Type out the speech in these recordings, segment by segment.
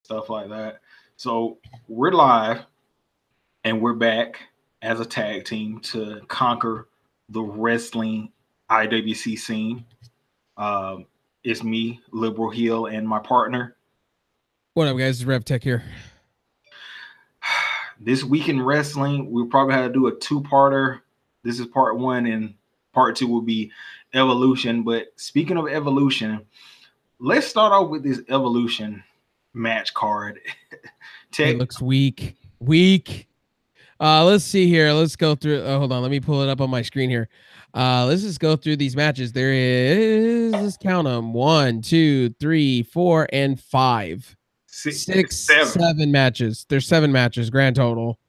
stuff like that. So we're live and we're back as a tag team to conquer the wrestling IWC scene. Um, it's me, Liberal Hill, and my partner. What up, guys? It's Rev Tech here. This week in wrestling, we'll probably have to do a two-parter. This is part one, and part two will be Evolution. But speaking of Evolution, let's start off with this Evolution match card. It looks weak. Weak. Let's see here. Let's go through. Hold on. Let me pull it up on my screen here. Let's just go through these matches. There is, let's count them. 1, 2, 3, 4, and 5. Six, seven matches. There's 7 matches, grand total.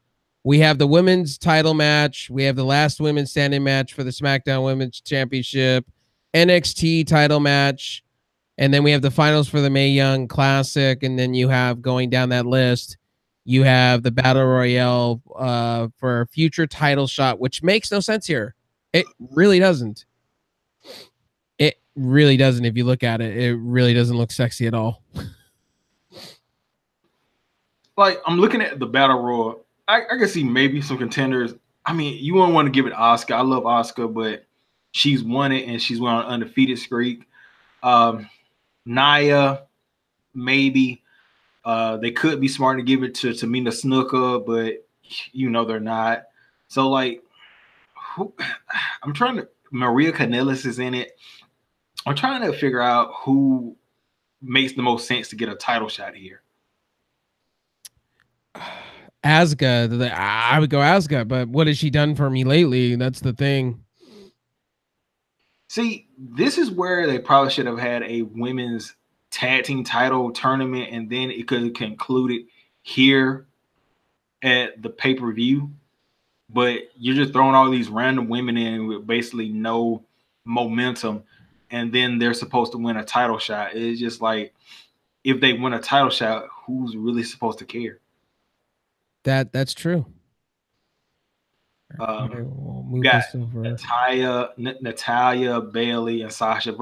We have the women's title match. We have the last women's standing match for the SmackDown Women's Championship, NXT title match, and then we have the finals for the Mae Young Classic. And then you have, going down that list, you have the Battle Royale for a future title shot, which makes no sense here. It really doesn't. It really doesn't. If you look at it, it really doesn't look sexy at all. Like, I'm looking at the Battle Royal. I can see maybe some contenders. I mean, you wouldn't want to give it Asuka. I love Asuka, but she's won it and she's went on an undefeated streak. Nia, maybe. They could be smart to give it to Tamina Snuka, but you know they're not. So, like, I'm trying to. Maria Kanellis is in it. I'm trying to figure out who makes the most sense to get a title shot here. Asuka, I would go Asuka, but what has she done for me lately? That's the thing. See, this is where they probably should have had a women's tag team title tournament, and then it could have concluded here at the pay-per-view. But you're just throwing all these random women in with basically no momentum, and then they're supposed to win a title shot. It's just like, if they win a title shot, who's really supposed to care? That's true. Okay, we'll move got Natalia, Bailey, and Sasha.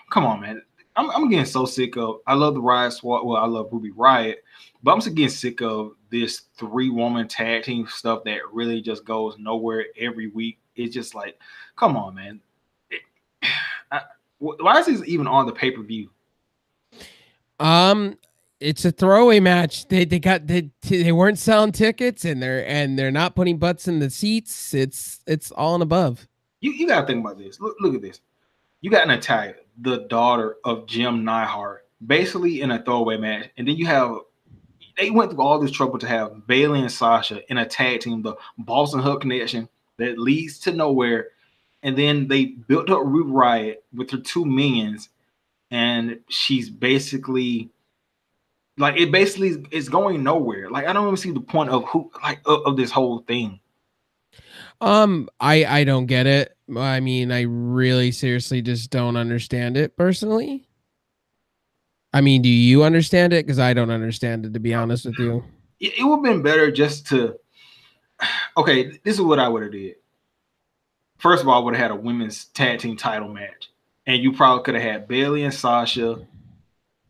Come on, man. I'm getting so sick of. I love the Riot Squad. Well, I love Ruby Riot, but I'm just getting sick of this 3-woman tag team stuff that really just goes nowhere every week. It's just like, come on, man. Why is this even on the pay-per-view? It's a throwaway match. They weren't selling tickets, and they're not putting butts in the seats. It's all and above. You gotta think about this. Look at this. You got Natalia, the daughter of Jim Neidhart, basically in a throwaway match, and then they went through all this trouble to have Bailey and Sasha in a tag team, the Boston Hub connection that leads to nowhere, and then they built up Ruby Riot with her 2 minions, and she's basically. Like, it basically is going nowhere. Like, I don't even see the point of of this whole thing. I don't get it. I mean, I really seriously just don't understand it personally. I mean, do you understand it? Because I don't understand it, to be honest with you. It would have been better just to. Okay, this is what I would have did. First of all, I would have had a women's tag team title match, and you probably could have had Bailey and Sasha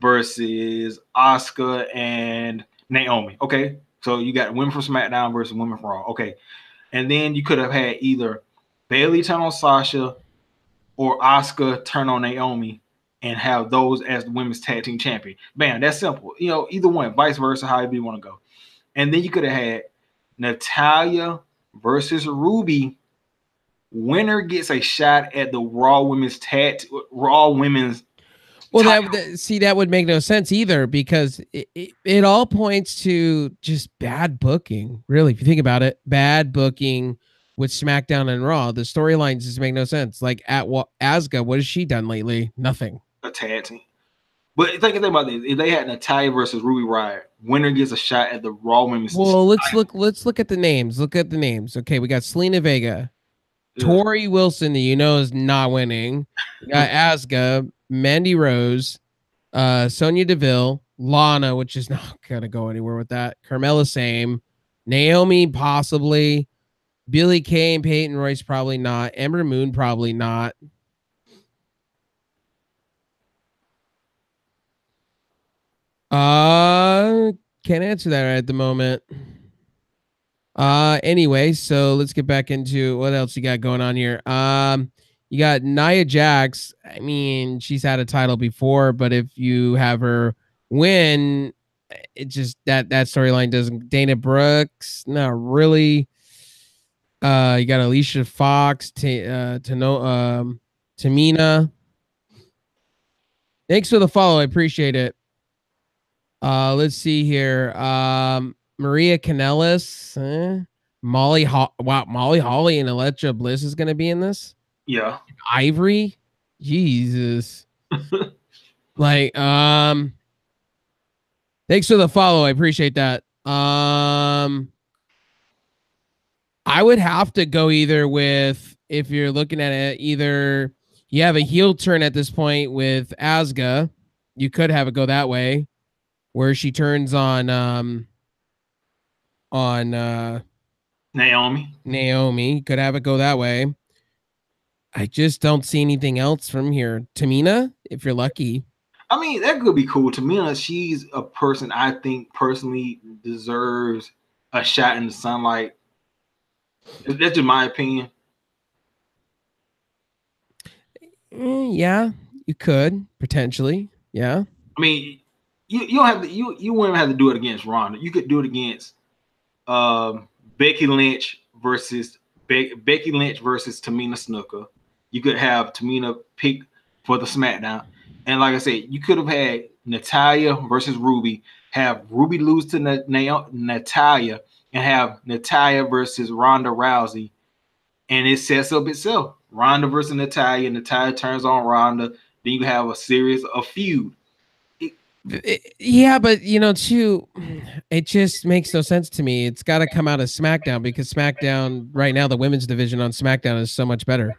versus Asuka and Naomi. Okay, so you got women from SmackDown versus women from Raw. Okay, and then you could have had either Bailey turn on Sasha or Asuka turn on Naomi and have those as the women's tag team champion. Bam, that's simple. You know, either one, vice versa, however you want to go. And then you could have had Natalia versus Ruby. Winner gets a shot at the Raw women's Well, that would make no sense either, because it all points to just bad booking. Really, if you think about it, bad booking with SmackDown and Raw. The storylines just make no sense. Like, Asuka, what has she done lately? Nothing. A tag team. But think about this: if they had Natalia versus Ruby Riot, winner gets a shot at the Raw women's. Well, let's look at the names. Look at the names. Okay, we got Selena Vega, Tori Wilson, that is not winning. We got Asuka, Mandy Rose, Sonya Deville, Lana, which is not gonna go anywhere with that. Carmella, same. Naomi, possibly. Billie Kay and Peyton Royce, probably not. Ember Moon, probably not. Can't answer that right at the moment. Anyway, so let's get back into what else you got going on here. You got Nia Jax. I mean, she's had a title before, but if you have her win, it just that storyline doesn't. Dana Brooks, not really. You got Alicia Fox, Tamina. Thanks for the follow. I appreciate it. Let's see here. Maria Kanellis, Molly Holly and Alexa Bliss is going to be in this. Yeah. Ivory, Jesus. Like, thanks for the follow. I appreciate that. I would have to go either with, if you're looking at it, either you have a heel turn at this point with Asuka. You could have it go that way, where she turns on Naomi. Could have it go that way. I just don't see anything else from here. Tamina, if you're lucky. I mean, that could be cool. Tamina, she's a person I think personally deserves a shot in the sunlight. That's just my opinion. Yeah, you could potentially. Yeah. I mean, you don't have to, you wouldn't have to do it against Ronda. You could do it against Becky Lynch versus Tamina Snuka. You could have Tamina pick for the SmackDown, and like I said, you could have had Natalya versus Ruby. Have Ruby lose to Natalya, and have Natalya versus Ronda Rousey, and it sets up itself. Ronda versus Natalya. Natalya turns on Ronda. Then you have a series of feud. Yeah, but too, it just makes no sense to me. It's got to come out of SmackDown, because SmackDown right now, the women's division on SmackDown is so much better.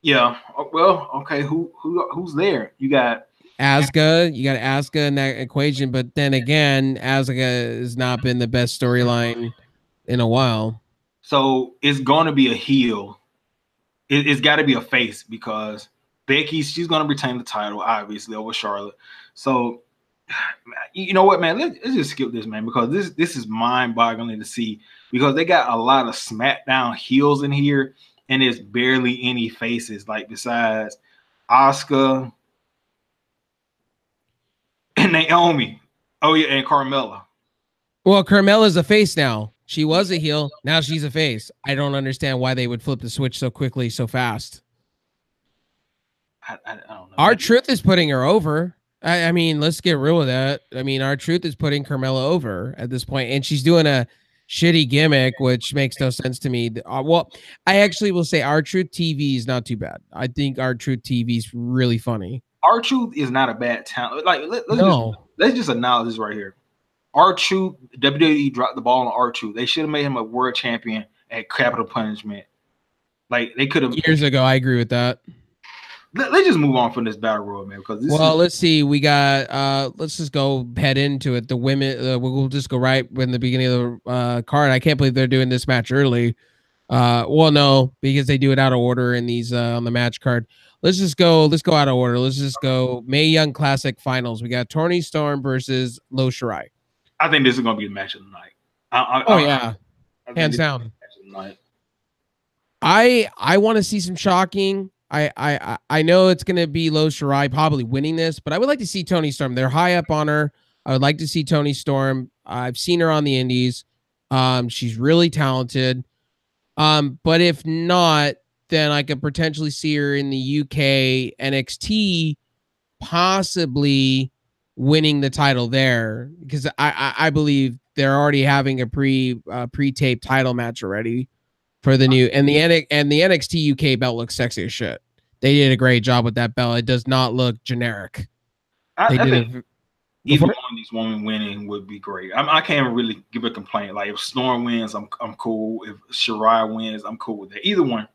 Yeah. Well, okay. Who's there? You got Asuka. You got Asuka in that equation, but then again, Asuka has not been the best storyline in a while. So it's going to be a heel. It's got to be a face, because Becky, she's going to retain the title, obviously, over Charlotte. So, you know what, man? Let's just skip this, man, because this is mind-boggling to see, because they got a lot of SmackDown heels in here, and there's barely any faces, like besides Asuka and Naomi. Oh, yeah, and Carmella. Well, Carmella's a face now. She was a heel. Now she's a face. I don't understand why they would flip the switch so quickly, so fast. I don't know. R-Truth is putting her over. I mean, let's get real with that. I mean, R-Truth is putting Carmella over at this point, and she's doing a shitty gimmick, which makes no sense to me. Well, I actually will say R-Truth TV is not too bad. I think R-Truth TV is really funny. R-Truth is not a bad talent. Like, let's just acknowledge this right here. R-Truth, WWE dropped the ball on R-Truth. They should have made him a world champion at Capital Punishment. Like, they could have years ago. I agree with that. Let's just move on from this battle royal, man. Because let's see. We got. Let's just go head into it. The women. We'll just go right in the beginning of the card. I can't believe they're doing this match early. Well, no, because they do it out of order in these on the match card. Let's go out of order. Let's just go Mae Young Classic Finals. We got Toni Storm versus Io Shirai. I think this is going to be the match of the night. Hands down. I want to see some shocking. I know it's going to be Io Shirai probably winning this, but I would like to see Toni Storm. They're high up on her. I would like to see Toni Storm. I've seen her on the indies. She's really talented. But if not, then I could potentially see her in the UK NXT, possibly winning the title there, because I believe they're already having a pre-taped title match already for the new, and the NXT UK belt looks sexy as shit. They did a great job with that belt. It does not look generic. I think either one of these women winning would be great. I can't really give a complaint. Like, if Storm wins, I'm cool. If Shirai wins, I'm cool with that. Either one.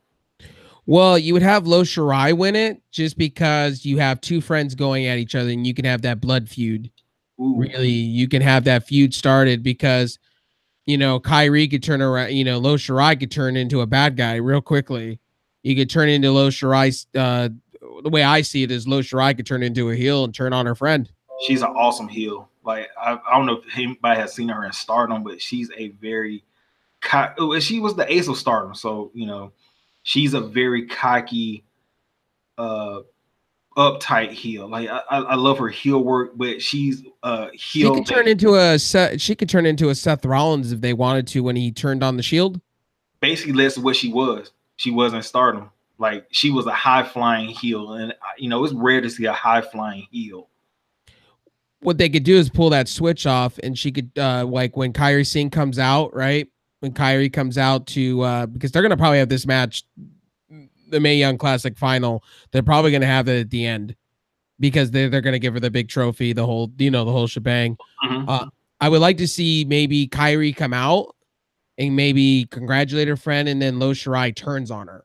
Well, you would have Io Shirai win it just because you have two friends going at each other, and you can have that blood feud. Ooh. Really, you can have that feud started because, Kyrie could turn around, Io Shirai could turn into a bad guy real quickly. You could turn into Io Shirai. The way I see it is Io Shirai could turn into a heel and turn on her friend. She's an awesome heel. Like I don't know if anybody has seen her in Stardom, but she's a very she was the ace of Stardom, so she's a very cocky, uptight heel. Like I love her heel work, but she's She heel. could turn into a she could turn into a Seth Rollins if they wanted to when he turned on the Shield. Basically, that's what she was. She was in Stardom. Like she was a high flying heel, and it's rare to see a high flying heel. What they could do is pull that switch off, and she could like when Kairi Singh comes out, right? When Kairi comes out to because they're gonna probably have this match, the Mae Young Classic final. They're probably gonna have it at the end because they're gonna give her the big trophy, the whole the whole shebang. Mm-hmm. I would like to see maybe Kairi come out and maybe congratulate her friend, and then Lo Shirai turns on her.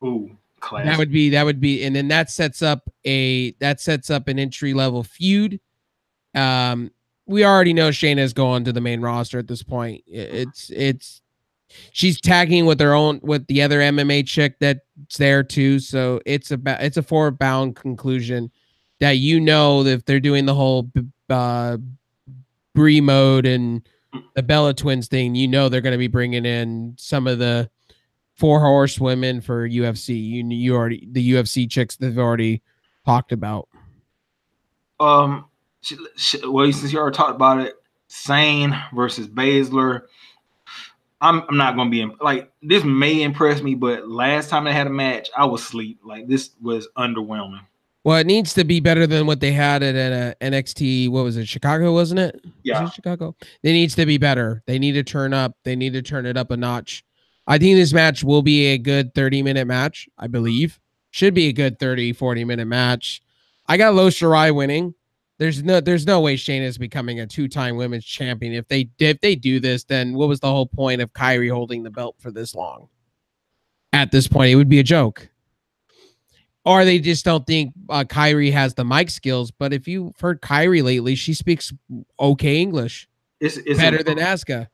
Ooh, classic. That would be, and then that sets up an entry level feud. We already know Shayna's going to the main roster at this point. It's she's tagging with the other MMA chick that's there too. So it's a forward bound conclusion that if they're doing the whole Brie mode and the Bella Twins thing, they're going to be bringing in some of the 4 horsewomen for UFC. You already the UFC chicks they've already talked about. Well, since you already talked about it, Sane versus Baszler. I'm not gonna be like this. May impress me, but last time they had a match, I was asleep. Like this was underwhelming. Well, it needs to be better than what they had at NXT. What was it? Chicago, wasn't it? Yeah. Was it Chicago? It needs to be better. They need to turn up. They need to turn it up a notch. I think this match will be a good 30-minute match, I believe. Should be a good 30, 40-minute match. I got Lo Shirai winning. There's no way Shayna is becoming a 2-time women's champion. If they do this, then what was the whole point of Kairi holding the belt for this long? At this point, it would be a joke. Or they just don't think Kairi has the mic skills. But if you've heard Kairi lately, she speaks okay English. It's better than Asuka.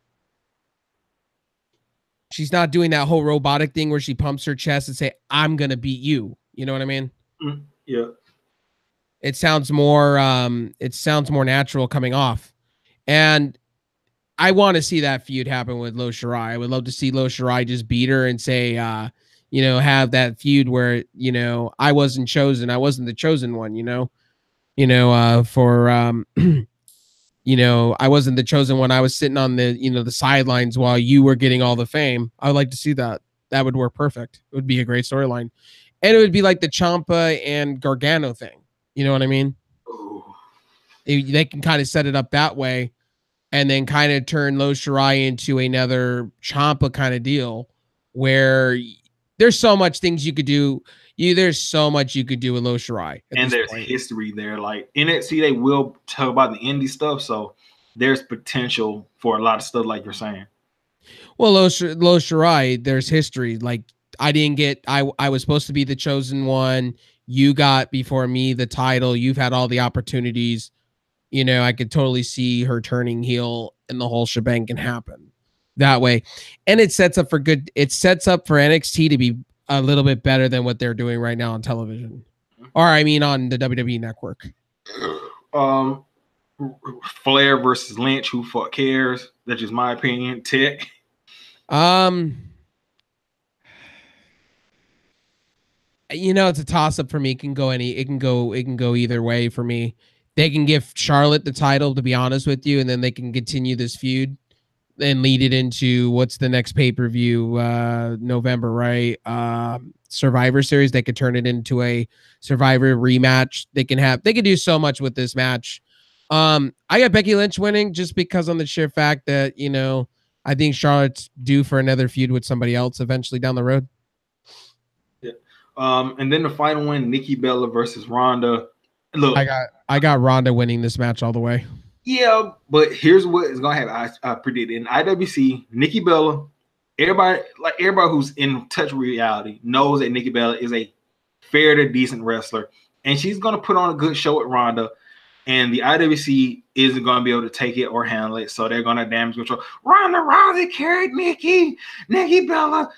She's not doing that whole robotic thing where she pumps her chest and say, "I'm gonna beat you." You know what I mean? Yeah. It sounds more natural coming off. And I want to see that feud happen with Lo Shirai. I would love to see Lo Shirai just beat her and say, have that feud where, I wasn't chosen. I wasn't the chosen one, I wasn't the chosen one. I was sitting on the sidelines while you were getting all the fame. I would like to see that. That would work perfect. It would be a great storyline. And it would be like the Ciampa and Gargano thing. You know what I mean? They can kind of set it up that way and then kind of turn Lo Shirai into another Ciampa kind of deal where there's so much things you could do. There's so much you could do with Lo Shirai. And there's history there. Like NXT, they will talk about the indie stuff. So there's potential for a lot of stuff like you're saying. Well, Lo Shirai, there's history. Like I was supposed to be the chosen one. You got before me the title. You've had all the opportunities. I could totally see her turning heel and the whole shebang can happen that way. And it sets up for NXT to be a little bit better than what they're doing right now on television. Or I mean on the WWE network. Flair versus Lynch, who fuck cares? That's just my opinion. Tech. It's a toss up for me. It can go either way for me. They can give Charlotte the title, to be honest with you, and then they can continue this feud and lead it into what's the next pay-per-view, November, right? Survivor Series. They could turn it into a Survivor rematch. They could do so much with this match. I got Becky Lynch winning just because on the sheer fact that, I think Charlotte's due for another feud with somebody else eventually down the road. Yeah. And then the final one, Nikki Bella versus Ronda. Look, I got Ronda winning this match all the way. Yeah, but here's what is gonna happen. I predict in IWC, Nikki Bella, everybody who's in touch with reality knows that Nikki Bella is a fair to decent wrestler, and she's gonna put on a good show at Ronda. And the IWC isn't gonna be able to take it or handle it, so they're gonna damage control. Ronda Rousey carried Nikki Bella.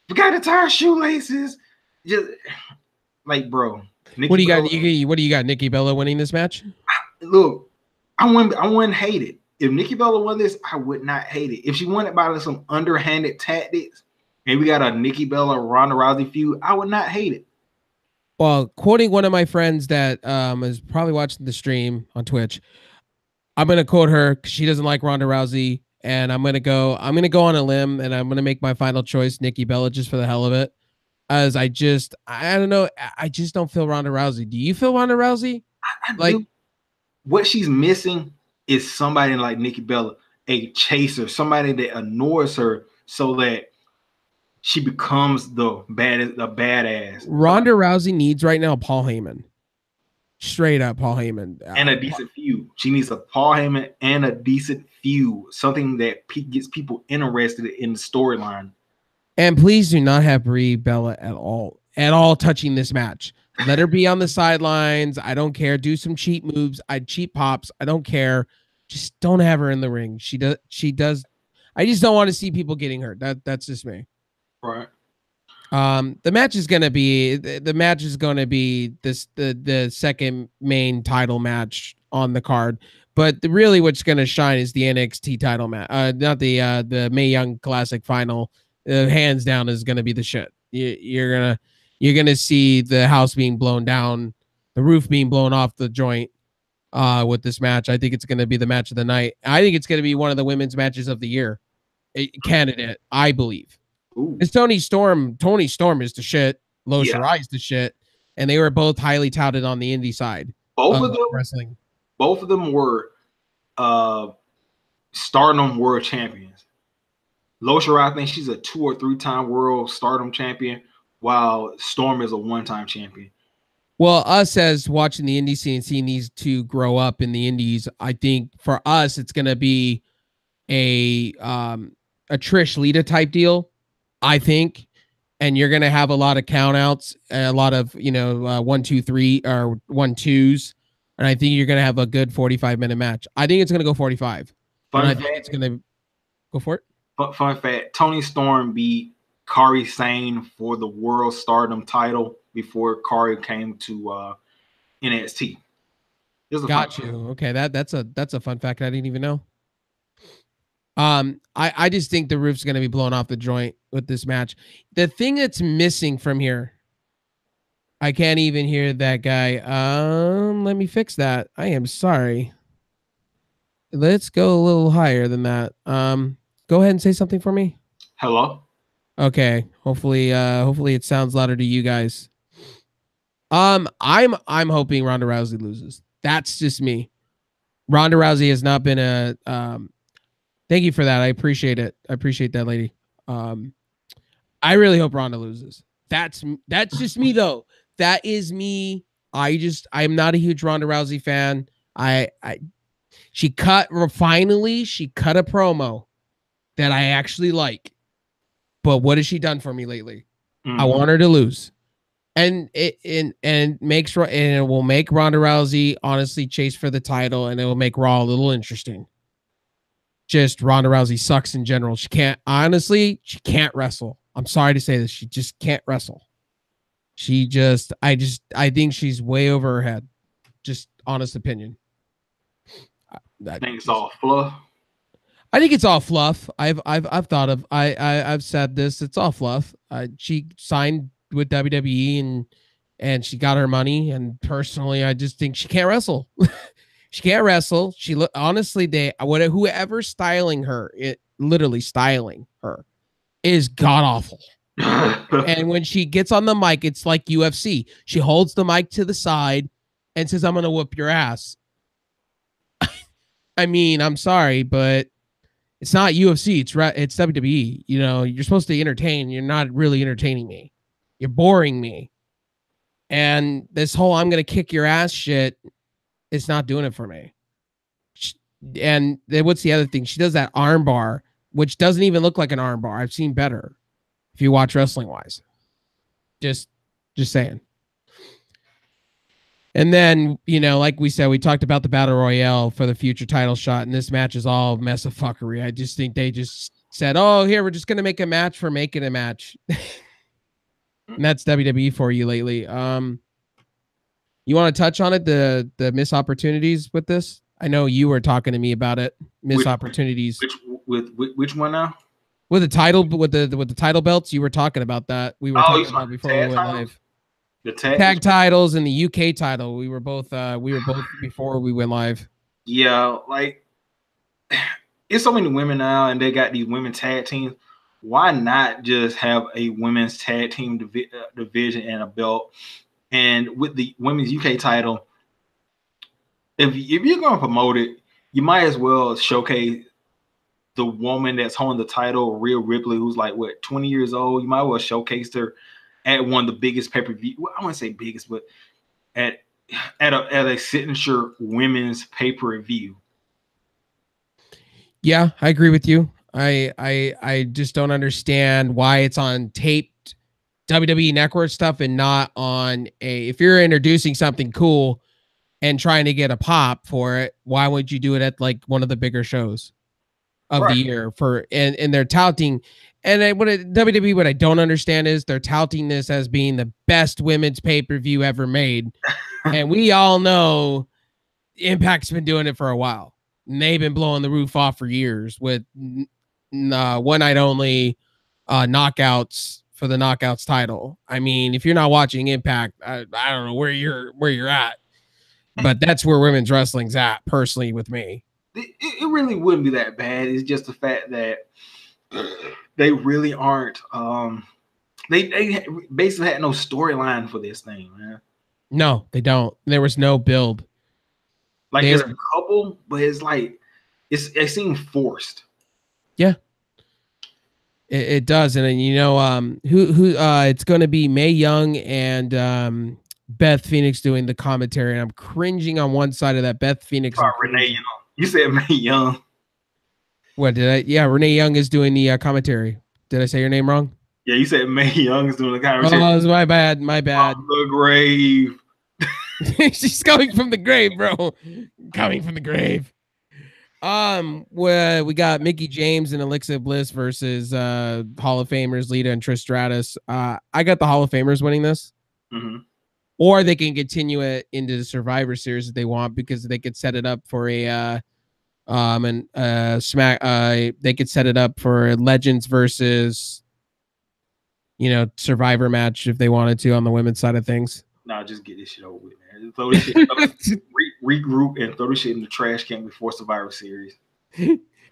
Forgot to tie her shoelaces. Just like, bro. What do you got? What do you got? Nikki Bella winning this match? Look, I wouldn't hate it. If Nikki Bella won this, I would not hate it. If she won it by some underhanded tactics, and we got a Nikki Bella Ronda Rousey feud, I would not hate it. Well, quoting one of my friends that is probably watching the stream on Twitch, I'm gonna quote her because she doesn't like Ronda Rousey, and I'm gonna go on a limb, and I'm gonna make my final choice, Nikki Bella, just for the hell of it. As I don't know, I just don't feel Ronda Rousey. Do you feel Ronda Rousey? I do. What she's missing is somebody like Nikki Bella, a chaser, somebody that annoys her so that she becomes the badass. Ronda Rousey needs right now Paul Heyman. Straight up Paul Heyman. And a decent feud. She needs a Paul Heyman and a decent feud. Something that gets people interested in the storyline. And please do not have Brie Bella at all touching this match. Let her be on the sidelines. I don't care. Do some cheap moves. Cheap pops. I don't care. Just don't have her in the ring. She does. I just don't want to see people getting hurt. That's just me. Right. The match is gonna be the second main title match on the card. But really what's gonna shine is the NXT title match. Not the Mae Young Classic final. Hands down is gonna be the shit. You're gonna see the house being blown down, the roof being blown off the joint with this match. I think it's gonna be the match of the night. I think it's gonna be one of the women's matches of the year. Candidate, I believe. It's Toni Storm is the shit. Shirai is the shit. And they were both highly touted on the indie side. Both of them wrestling. Both of them were Stardom World Champions. Shirai, I think she's a 2 or 3 time World Stardom Champion, while Storm is a 1-time champion. Well, us as watching the indie scene and seeing these two grow up in the indies, I think for us it's gonna be a Trish Lita type deal. I think, and you're going to have a lot of count outs, a lot of, 1, 2, 3 or 1, 2s. And I think you're going to have a good 45-minute match. I think it's going to go 45. I think it's going to go for it. Fun fact, Toni Storm beat Kairi Sane for the World Stardom title before Kairi came to NXT. Got you. Okay. That's a fun fact I didn't even know. I just think the roof's going to be blown off the joint with this match. The thing that's missing from here, I can't even hear that guy. Let me fix that. I am sorry. Let's go a little higher than that. Go ahead and say something for me. Hello. Okay. Hopefully it sounds louder to you guys. I'm hoping Ronda Rousey loses. That's just me. Ronda Rousey has not been a thank you for that. I appreciate it. I appreciate that, lady. I really hope Ronda loses. That's just me though. That is me. I'm not a huge Ronda Rousey fan. She cut a promo that I actually like. But what has she done for me lately? Mm-hmm. I want her to lose. And it will make Ronda Rousey honestly chase for the title, and it will make Raw a little interesting. Just Ronda Rousey sucks in general. She can't wrestle. I'm sorry to say this. She just can't wrestle. I think she's way over her head. Just honest opinion. I think it's all fluff. I think it's all fluff. I've said this. It's all fluff. She signed with WWE and she got her money. And personally, I just think she can't wrestle. She can't wrestle. Honestly, whoever's styling her, literally styling her, is god awful. And when she gets on the mic, it's like UFC. She holds the mic to the side and says, "I'm gonna whoop your ass." I mean, I'm sorry, but it's not UFC. It's WWE. You're supposed to entertain. You're not really entertaining me. You're boring me. And this whole "I'm gonna kick your ass" shit, it's not doing it for me. And then what's the other thing? She does that arm bar, which doesn't even look like an arm bar. I've seen better if you watch wrestling wise. Just saying. And then, like we said, we talked about the Battle Royale for the future title shot, and this match is all mess of fuckery. I just think they just said, "Oh, here, we're just going to make a match for making a match." And that's WWE for you lately. You want to touch on it, the missed opportunities with this? I know you were talking to me about it. Missed opportunities. Which one now? With the title belts, you were talking about that. We were talking about before we went live. The tag titles and the UK title. We were both before we went live. Yeah, like it's so many women now, and they got these women tag teams. Why not just have a women's tag team division and a belt? And with the women's UK title, if you're going to promote it, you might as well showcase the woman that's holding the title, Rhea Ripley, who's like what 20 years old. You might as well showcase her at one of the biggest pay-per-view. Well, I wouldn't say biggest, but at a signature women's pay-per-view. Yeah, I agree with you. I just don't understand why it's on taped WWE Network stuff and not on a. If you're introducing something cool and trying to get a pop for it, why would you do it at like one of the bigger shows of the year for and they're touting and WWE, what I don't understand is they're touting this as being the best women's pay-per-view ever made. And we all know Impact's been doing it for a while. And they've been blowing the roof off for years with one night only knockouts for the knockouts title. I mean, if you're not watching Impact, I don't know where you're at, but that's where women's wrestling's at personally with me. It really wouldn't be that bad. It's just the fact that they really aren't. They basically had no storyline for this thing, man. No, they don't. There was no build. Like there's a couple, but it's like it seemed forced. Yeah, it does, and you know, who it's going to be Mae Young and Beth Phoenix doing the commentary, and I'm cringing on one side of that. Beth Phoenix. Renee Young. You said Mae Young. What did I? Yeah, Renee Young is doing the commentary. Did I say your name wrong? Yeah, you said Mae Young is doing the commentary. Oh, it was my bad. My bad. From the grave. She's coming from the grave, bro. Coming from the grave. Where we got Mickie James and Alexa Bliss versus Hall of Famers Lita and Trish Stratus. I got the Hall of Famers winning this. Mm-hmm. Or they can continue it into the Survivor Series if they want, because they could set it up for a they could set it up for Legends versus Survivor match if they wanted to on the women's side of things. Nah, just get this shit over with, man. Throw this shit, regroup and throw this shit in the trash can before Survivor Series.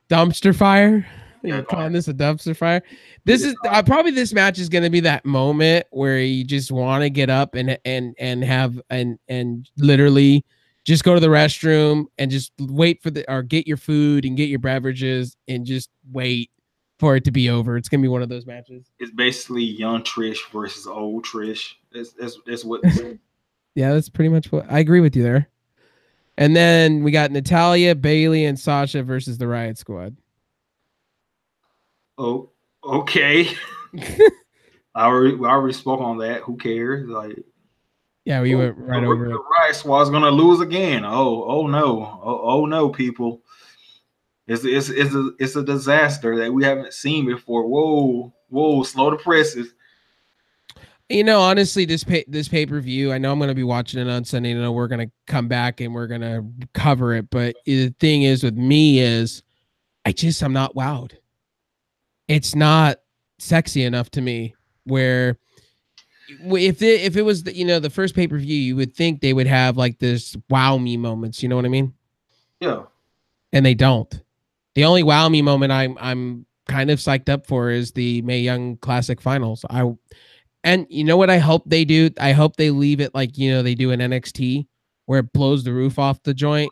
Dumpster fire? You're calling this a dumpster fire? This is probably this match is going to be that moment where you just want to get up and have and literally just go to the restroom and just wait for or get your food and get your beverages and just wait for it to be over. It's going to be one of those matches. It's basically young Trish versus old Trish. That's what. Yeah, that's pretty much what I agree with you there. And then we got Natalya, Bayley, and Sasha versus the Riot Squad. Oh, okay. I already spoke on that. Who cares? Like, yeah, we went right over it. The Riot Squad's gonna lose again. Oh no, people. It's a disaster that we haven't seen before. Whoa, slow the presses. Honestly, this pay-per-view, I know I'm going to be watching it on Sunday. I know we're going to come back and we're going to cover it. But the thing is with me is I'm not wowed. It's not sexy enough to me where if it was the first pay-per-view, you would think they would have like this wow me moments. You know what I mean? Yeah. And they don't. The only wow me moment I'm kind of psyched up for is the Mae Young Classic Finals. And you know what I hope they do? I hope they leave it like, they do in NXT where it blows the roof off the joint.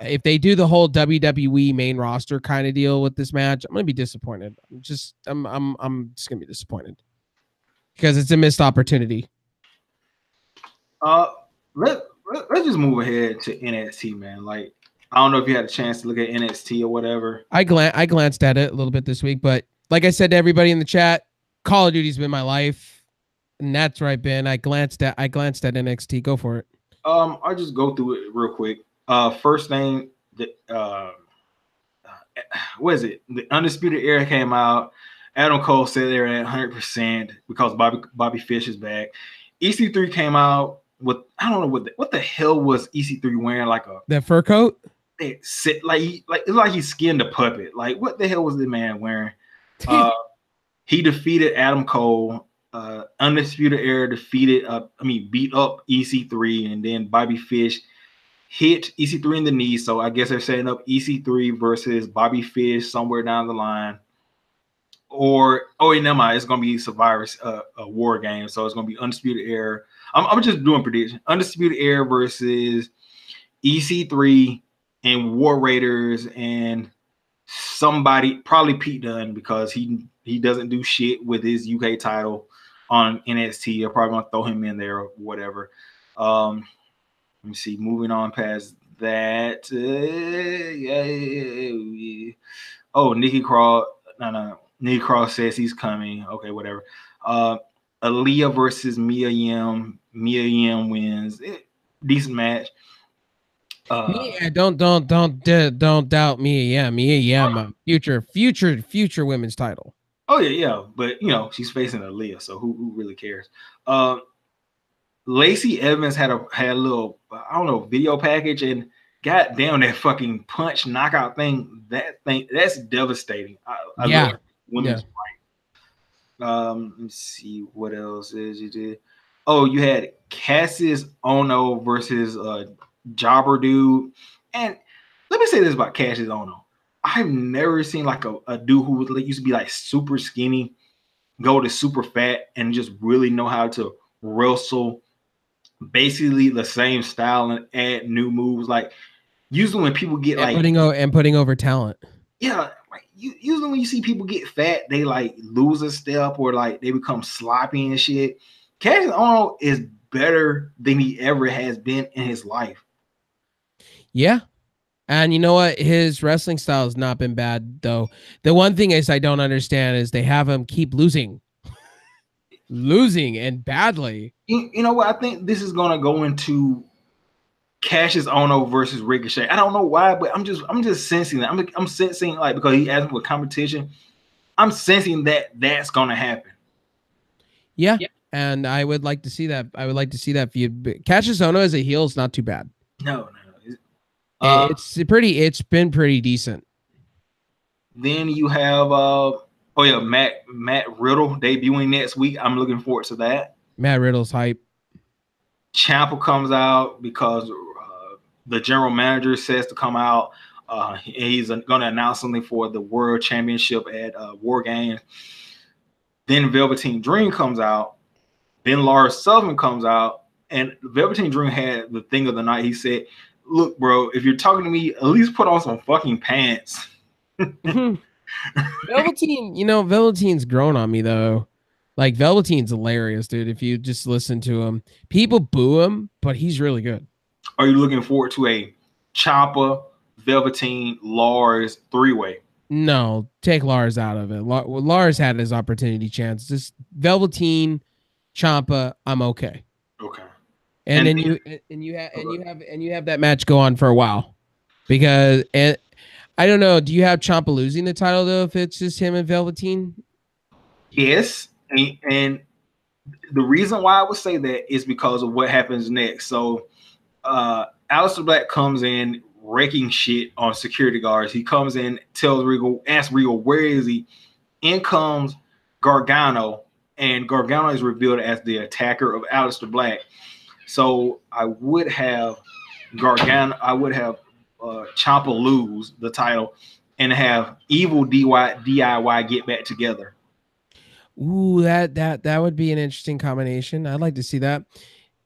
If they do the whole WWE main roster kind of deal with this match, I'm going to be disappointed. I'm just going to be disappointed because it's a missed opportunity. Let's just move ahead to NXT, man. Like, I don't know if you had a chance to look at NXT or whatever. I glanced at it a little bit this week, but like I said to everybody in the chat, Call of Duty's been my life. And that's right, Ben. I glanced at NXT. Go for it. I'll just go through it real quick. First thing, what is it? The Undisputed Era came out. Adam Cole said they're at 100% because Bobby Fish is back. EC3 came out with, I don't know what the hell was EC3 wearing, like that fur coat. It sit like it's like he skinned a puppet. Like what the hell was the man wearing? Uh, he defeated Adam Cole. Undisputed Era defeated. Beat up EC3, and then Bobby Fish hit EC3 in the knee. So I guess they're setting up EC3 versus Bobby Fish somewhere down the line. Or never mind, it's gonna be Survivor's a war game, so it's gonna be Undisputed Era. I'm just doing prediction. Undisputed Era versus EC3 and War Raiders and somebody, probably Pete Dunne, because he doesn't do shit with his UK title on NXT. They're probably gonna throw him in there or whatever. Let me see. Moving on past that. Oh, Nikki Cross. No. Nikki Cross says he's coming. Okay, whatever. Aaliyah versus Mia Yim. Mia Yim wins. Decent match. Don't doubt Mia Yim. Future women's title. Oh yeah, but she's facing Aaliyah, so who really cares? Lacey Evans had a little video package, and goddamn that fucking punch knockout thing. That's devastating. I love women's fight. Let's see what else is you did. Oh, you had Cassius Ono versus Jobber Dude. And let me say this about Cassius Ono. I've never seen like a dude who used to be like super skinny go to super fat and just really know how to wrestle basically the same style and add new moves. Like usually when people get putting over talent. Yeah, like usually when you see people get fat, they like lose a step or like they become sloppy and shit. Cassius Ono is better than he ever has been in his life. Yeah. And you know what? His wrestling style has not been bad, though. The one thing is I don't understand is they have him keep losing and badly. You know what? I think this is going to go into Cassius Ono versus Ricochet. I don't know why, but I'm just sensing that. I'm sensing like because he asked for competition. I'm sensing that that's going to happen. Yeah. And I would like to see that. I would like to see that feud. Cassius Ono as a heel is not too bad. No. It's been pretty decent. Then you have Matt Riddle debuting next week. I'm looking forward to that. Matt Riddle's hype. Ciampa comes out because the general manager says to come out. He's going to announce something for the World Championship at War Games. Then Velveteen Dream comes out. Then Lars Sullivan comes out. And Velveteen Dream had the thing of the night. He said, "Look, bro, if you're talking to me, at least put on some fucking pants." Velveteen's grown on me though. Like Velveteen's hilarious, dude. If you just listen to him, people boo him, but he's really good. Are you looking forward to a Ciampa, Velveteen, Lars three-way? No, take Lars out of it. Lars had his opportunity chance. Just Velveteen, Ciampa, I'm okay. Okay. And then you have that match go on for a while, because I don't know. Do you have Ciampa losing the title though if it's just him and Velveteen? Yes, and the reason why I would say that is because of what happens next. So, Aleister Black comes in wrecking shit on security guards. He comes in, asks Regal where is he. In comes Gargano, and Gargano is revealed as the attacker of Aleister Black. So I would have Ciampa lose the title and have Evil DIY get back together. Ooh, that would be an interesting combination. I'd like to see that.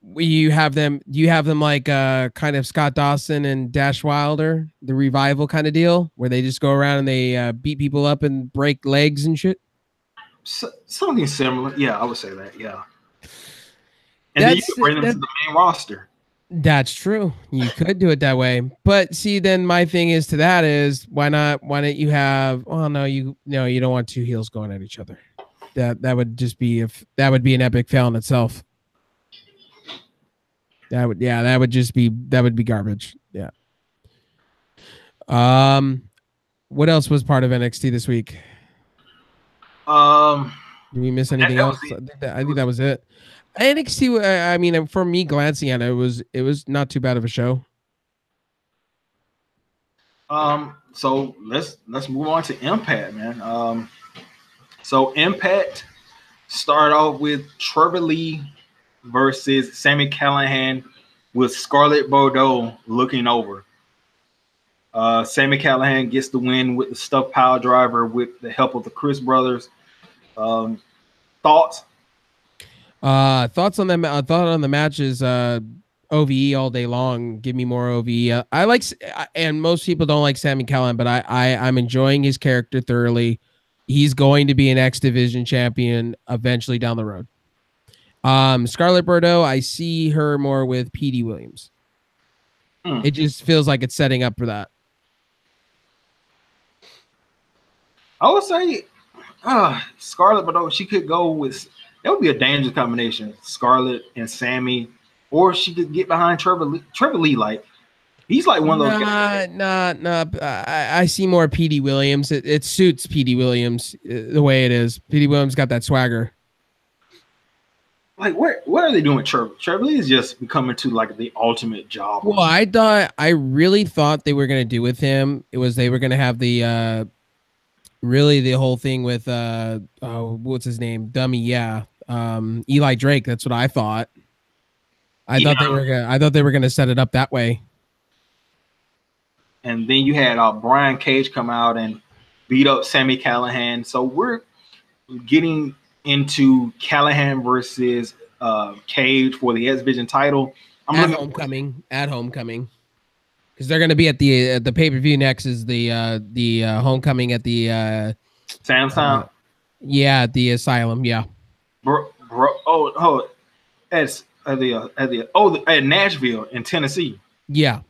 You have them like kind of Scott Dawson and Dash Wilder, the revival kind of deal, where they just go around and they beat people up and break legs and shit. Something similar. Yeah, I would say that. Yeah. And then you can bring them to the main roster. That's true. You could do it that way. But see, then my thing is to that is why don't you have you don't want two heels going at each other. That would just be an epic fail in itself. That would be garbage. Yeah. What else was part of NXT this week? Did we miss anything else? I think that was it. NXT, I mean, for me glancing at it, it was not too bad of a show. So let's move on to Impact, man. So Impact start off with Trevor Lee versus Sammy Callahan with Scarlett Bordeaux looking over. Sammy Callahan gets the win with the stuffed power driver with the help of the Chris brothers. Thoughts? Thoughts on them? Thought on the matches. OVE all day long. Give me more OVE. I like, and most people don't like Sammy Callahan, but I'm enjoying his character thoroughly. He's going to be an X Division champion eventually down the road. Scarlett Bordeaux, I see her more with PD Williams. It just feels like it's setting up for that. I would say Scarlett Bordeaux, she could go with, that would be a dangerous combination. Scarlett and Sammy, or she could get behind Trevor Lee. Trevor Lee, like, he's like one of those guys. Nah. I see more PD Williams. It suits PD Williams the way it is. PD Williams got that swagger. Like, what are they doing with Trevor? Trevor Lee is just becoming to like the ultimate job. Well, I really thought they were gonna do with him. It was they were gonna have the really the whole thing with what's his name? Dummy, yeah. Eli Drake. That's what I thought. I thought they were gonna set it up that way. And then you had Brian Cage come out and beat up Sammy Callahan. So we're getting into Callahan versus Cage for the X Division title. At homecoming, because they're going to be at the pay per view next. Is the homecoming at the Sam's Town? Yeah, at the Asylum. Yeah, at Nashville in Tennessee. Yeah.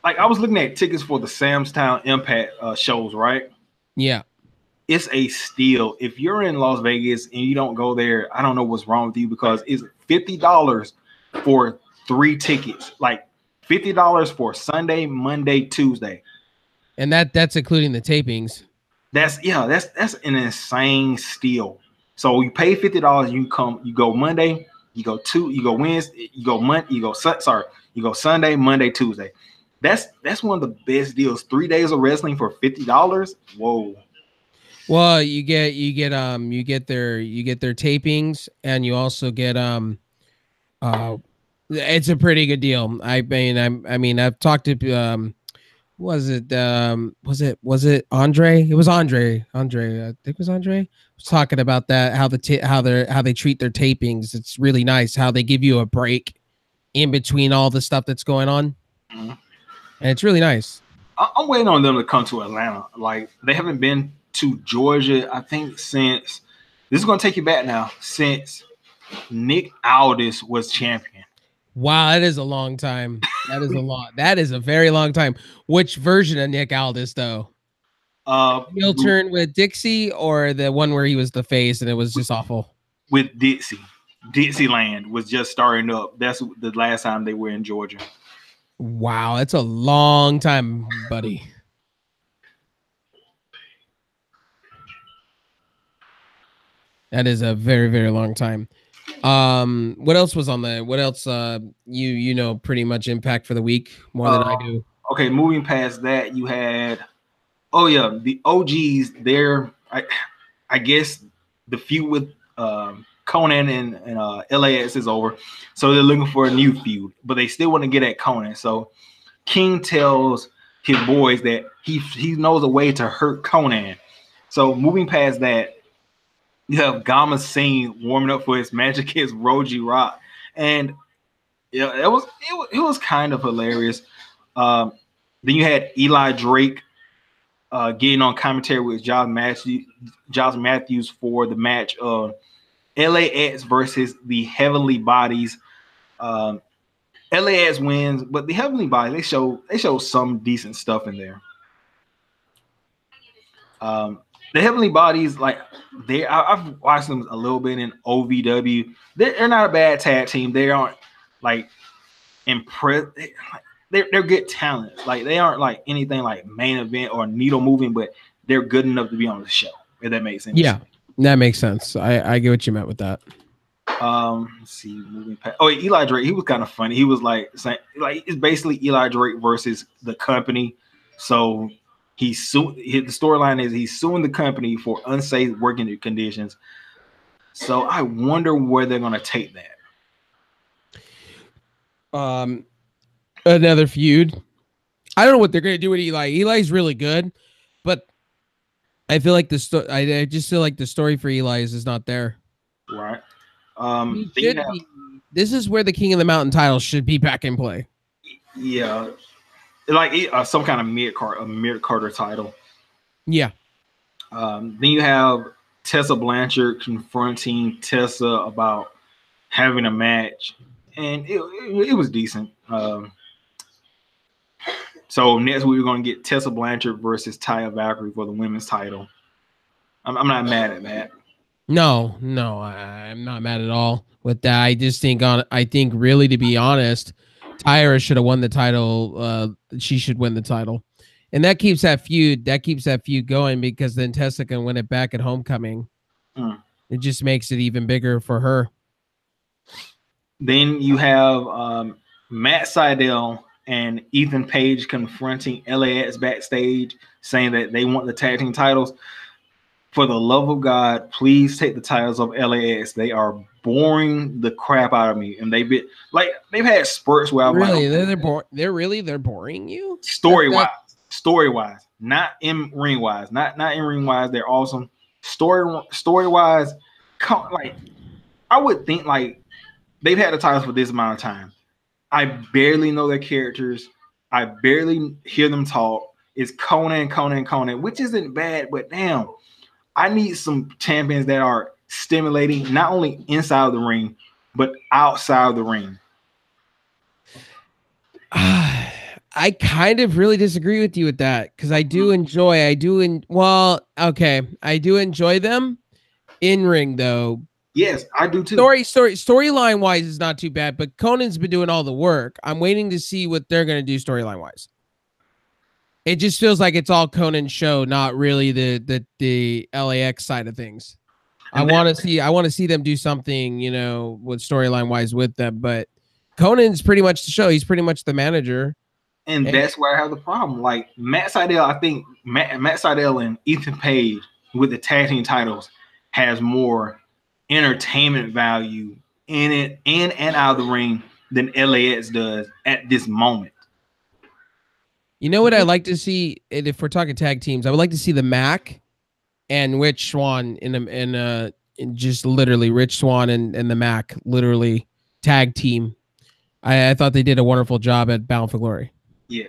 Like, I was looking at tickets for the Sam's Town Impact shows, right? Yeah. It's a steal. If you're in Las Vegas and you don't go there, I don't know what's wrong with you, because it's $50 for 3 tickets. Like $50 for Sunday, Monday, Tuesday. And that's including the tapings. That's an insane steal. So you pay $50, you go Monday, you go Wednesday, you go Sunday, Monday, Tuesday. That's one of the best deals. 3 days of wrestling for $50. Whoa. Well, you get their tapings, and you also get it's a pretty good deal. I mean I've talked to was it Andre? It was Andre. I think it was Andre. Was talking about that, how they treat their tapings. It's really nice how they give you a break in between all the stuff that's going on. Mm-hmm. And it's really nice. I'm waiting on them to come to Atlanta. Like, they haven't been to Georgia, I think, since, this is going to take you back now, since Nick Aldis was champion. Wow, that is a long time. That is a very long time. Which version of Nick Aldis, though? Heel turn with Dixie, or the one where he was the face and it was just awful? With Dixie. Dixieland was just starting up. That's the last time they were in Georgia. Wow, that's a long time, buddy. That is a very, very long time. What else was on there? What else you know pretty much Impact for the week more than I do? Okay, moving past that, you had the OGs there. I guess the feud with Conan and LAX is over, so they're looking for a new feud, but they still want to get at Conan. So King tells his boys that he knows a way to hurt Conan. So moving past that, you have Gama Singh warming up for his match against Roji Rock, and yeah, it was kind of hilarious. Then you had Eli Drake getting on commentary with Josh Matthews for the match of LAX versus the Heavenly Bodies. LAX wins, but the Heavenly Bodies, they show some decent stuff in there. The Heavenly Bodies, like, I've watched them a little bit in OVW. They're not a bad tag team. They aren't like impressed. They're good talent. Like, they aren't like anything like main event or needle moving, but they're good enough to be on the show. If that makes sense. Yeah, that makes sense. I get what you meant with that. Let's see, moving past. Oh, Eli Drake. He was kind of funny. He was like saying, like it's basically Eli Drake versus the company. So the storyline is he's suing the company for unsafe working conditions. So I wonder where they're gonna take that. Another feud. I don't know what they're gonna do with Eli. Eli's really good, but I feel like I just feel like the story for Eli is not there. Right. He should be. This is where the King of the Mountain title should be back in play. Yeah, like some kind of mid Carter title. Yeah. Then you have Tessa Blanchard confronting Tessa about having a match, and it was decent. So next week we're going to get Tessa Blanchard versus Taya Valkyrie for the women's title. I'm not mad at that. No, I'm not mad at all with that. I just think really, to be honest, Tyra should have won the title. She should win the title, and that keeps that feud. Going, because then Tessa can win it back at Homecoming. It just makes it even bigger for her. Then you have Matt Sydal and Ethan Page confronting LAX backstage, saying that they want the tag team titles. For the love of God, please take the titles of LAX. They are boring the crap out of me, and they've had spurts where I'm really, they're boring you story wise, not in ring wise, not in ring wise. They're awesome story wise. Like I would think like they've had the titles for this amount of time. I barely know their characters. I barely hear them talk. It's Conan, which isn't bad, but damn. I need some champions that are stimulating, not only inside of the ring, but outside of the ring. I kind of really disagree with you with that, because I do enjoy them in ring though. Yes, I do too. Storyline wise is not too bad, but Conan's been doing all the work. I'm waiting to see what they're going to do storyline wise. It just feels like it's all Conan's show, not really the LAX side of things. I want to see them do something, with storyline wise with them. But Conan's pretty much the show. He's pretty much the manager, and that's where I have the problem. Like Matt Sydal, I think Matt Sydal and Ethan Page with the tag team titles has more entertainment value in it and out of the ring than LAX does at this moment. You know what I like to see, if we're talking tag teams, I would like to see the Mac and Rich Swann in just literally Rich Swann and the Mac literally tag team. I thought they did a wonderful job at Bound for Glory. Yeah,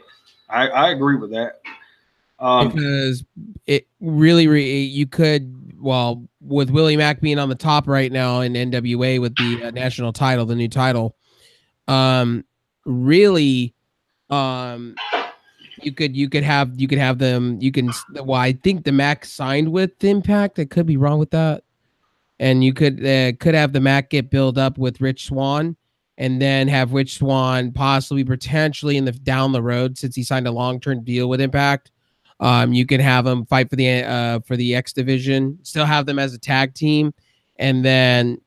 I agree with that. Because it really, you could, well, with Willie Mack being on the top right now in NWA with the national title, the new title, really, you could have them. I think the Mac signed with Impact. I could be wrong with that. And you could have the Mac get built up with Rich Swann, and then have Rich Swann possibly potentially down the road, since he signed a long-term deal with Impact. You can have them fight for the X division, still have them as a tag team, and then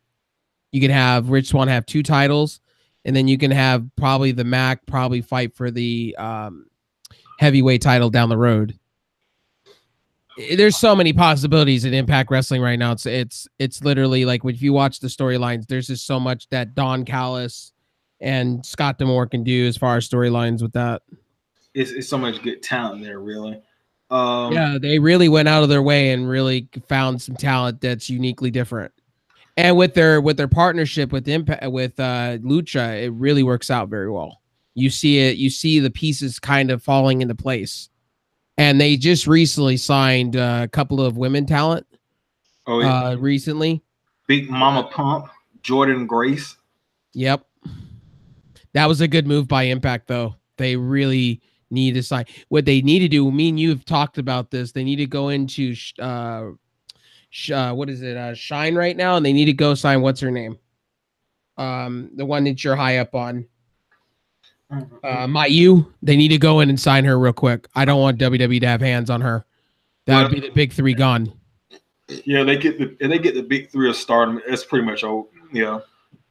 you can have Rich Swann have 2 titles, and then you can have probably the Mac fight for the heavyweight title down the road. There's so many possibilities in Impact Wrestling right now. It's literally like, if you watch the storylines, there's just so much that Don Callis and Scott D'Amore can do as far as storylines with that. It's so much good talent there, really. Yeah, they really went out of their way and really found some talent that's uniquely different. And with their partnership with Impact with Lucha, it really works out very well. You see the pieces kind of falling into place. And they just recently signed a couple of women talent. Oh, yeah. Recently. Big Mama Pump, Jordan Grace. Yep. That was a good move by Impact, though. They really need to sign. What they need to do, me and you have talked about this, they need to go into what is it? Shine right now, and they need to go sign, what's her name? The one that you're high up on. Mayu, they need to go in and sign her real quick. I don't want WWE to have hands on her. That would be the big 3 gone. Yeah, they get the big three of Stardom. It's pretty much old. Yeah.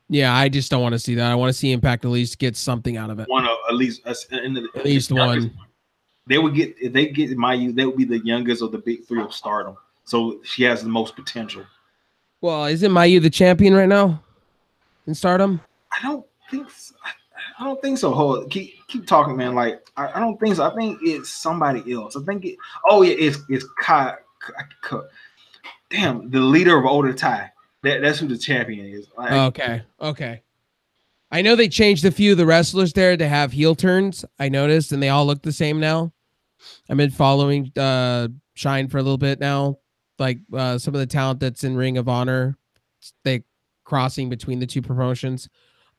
Yeah, I just don't want to see that. I want to see Impact at least get something out of it. One of at least one. They would get if they get Mayu. They would be the youngest of the big three of Stardom. So she has the most potential. Well, isn't Mayu the champion right now in Stardom? I don't think. So. I don't think so. Hold. Keep talking, man. Like I don't think so. I think it's somebody else. I think it. Oh yeah, it's Kai. Damn, the leader of Oda Tai. That's who the champion is. Okay. I know they changed a few of the wrestlers there to have heel turns. I noticed, and they all look the same now. I've been following Shine for a little bit now. Like some of the talent that's in Ring of Honor, they crossing between the two promotions.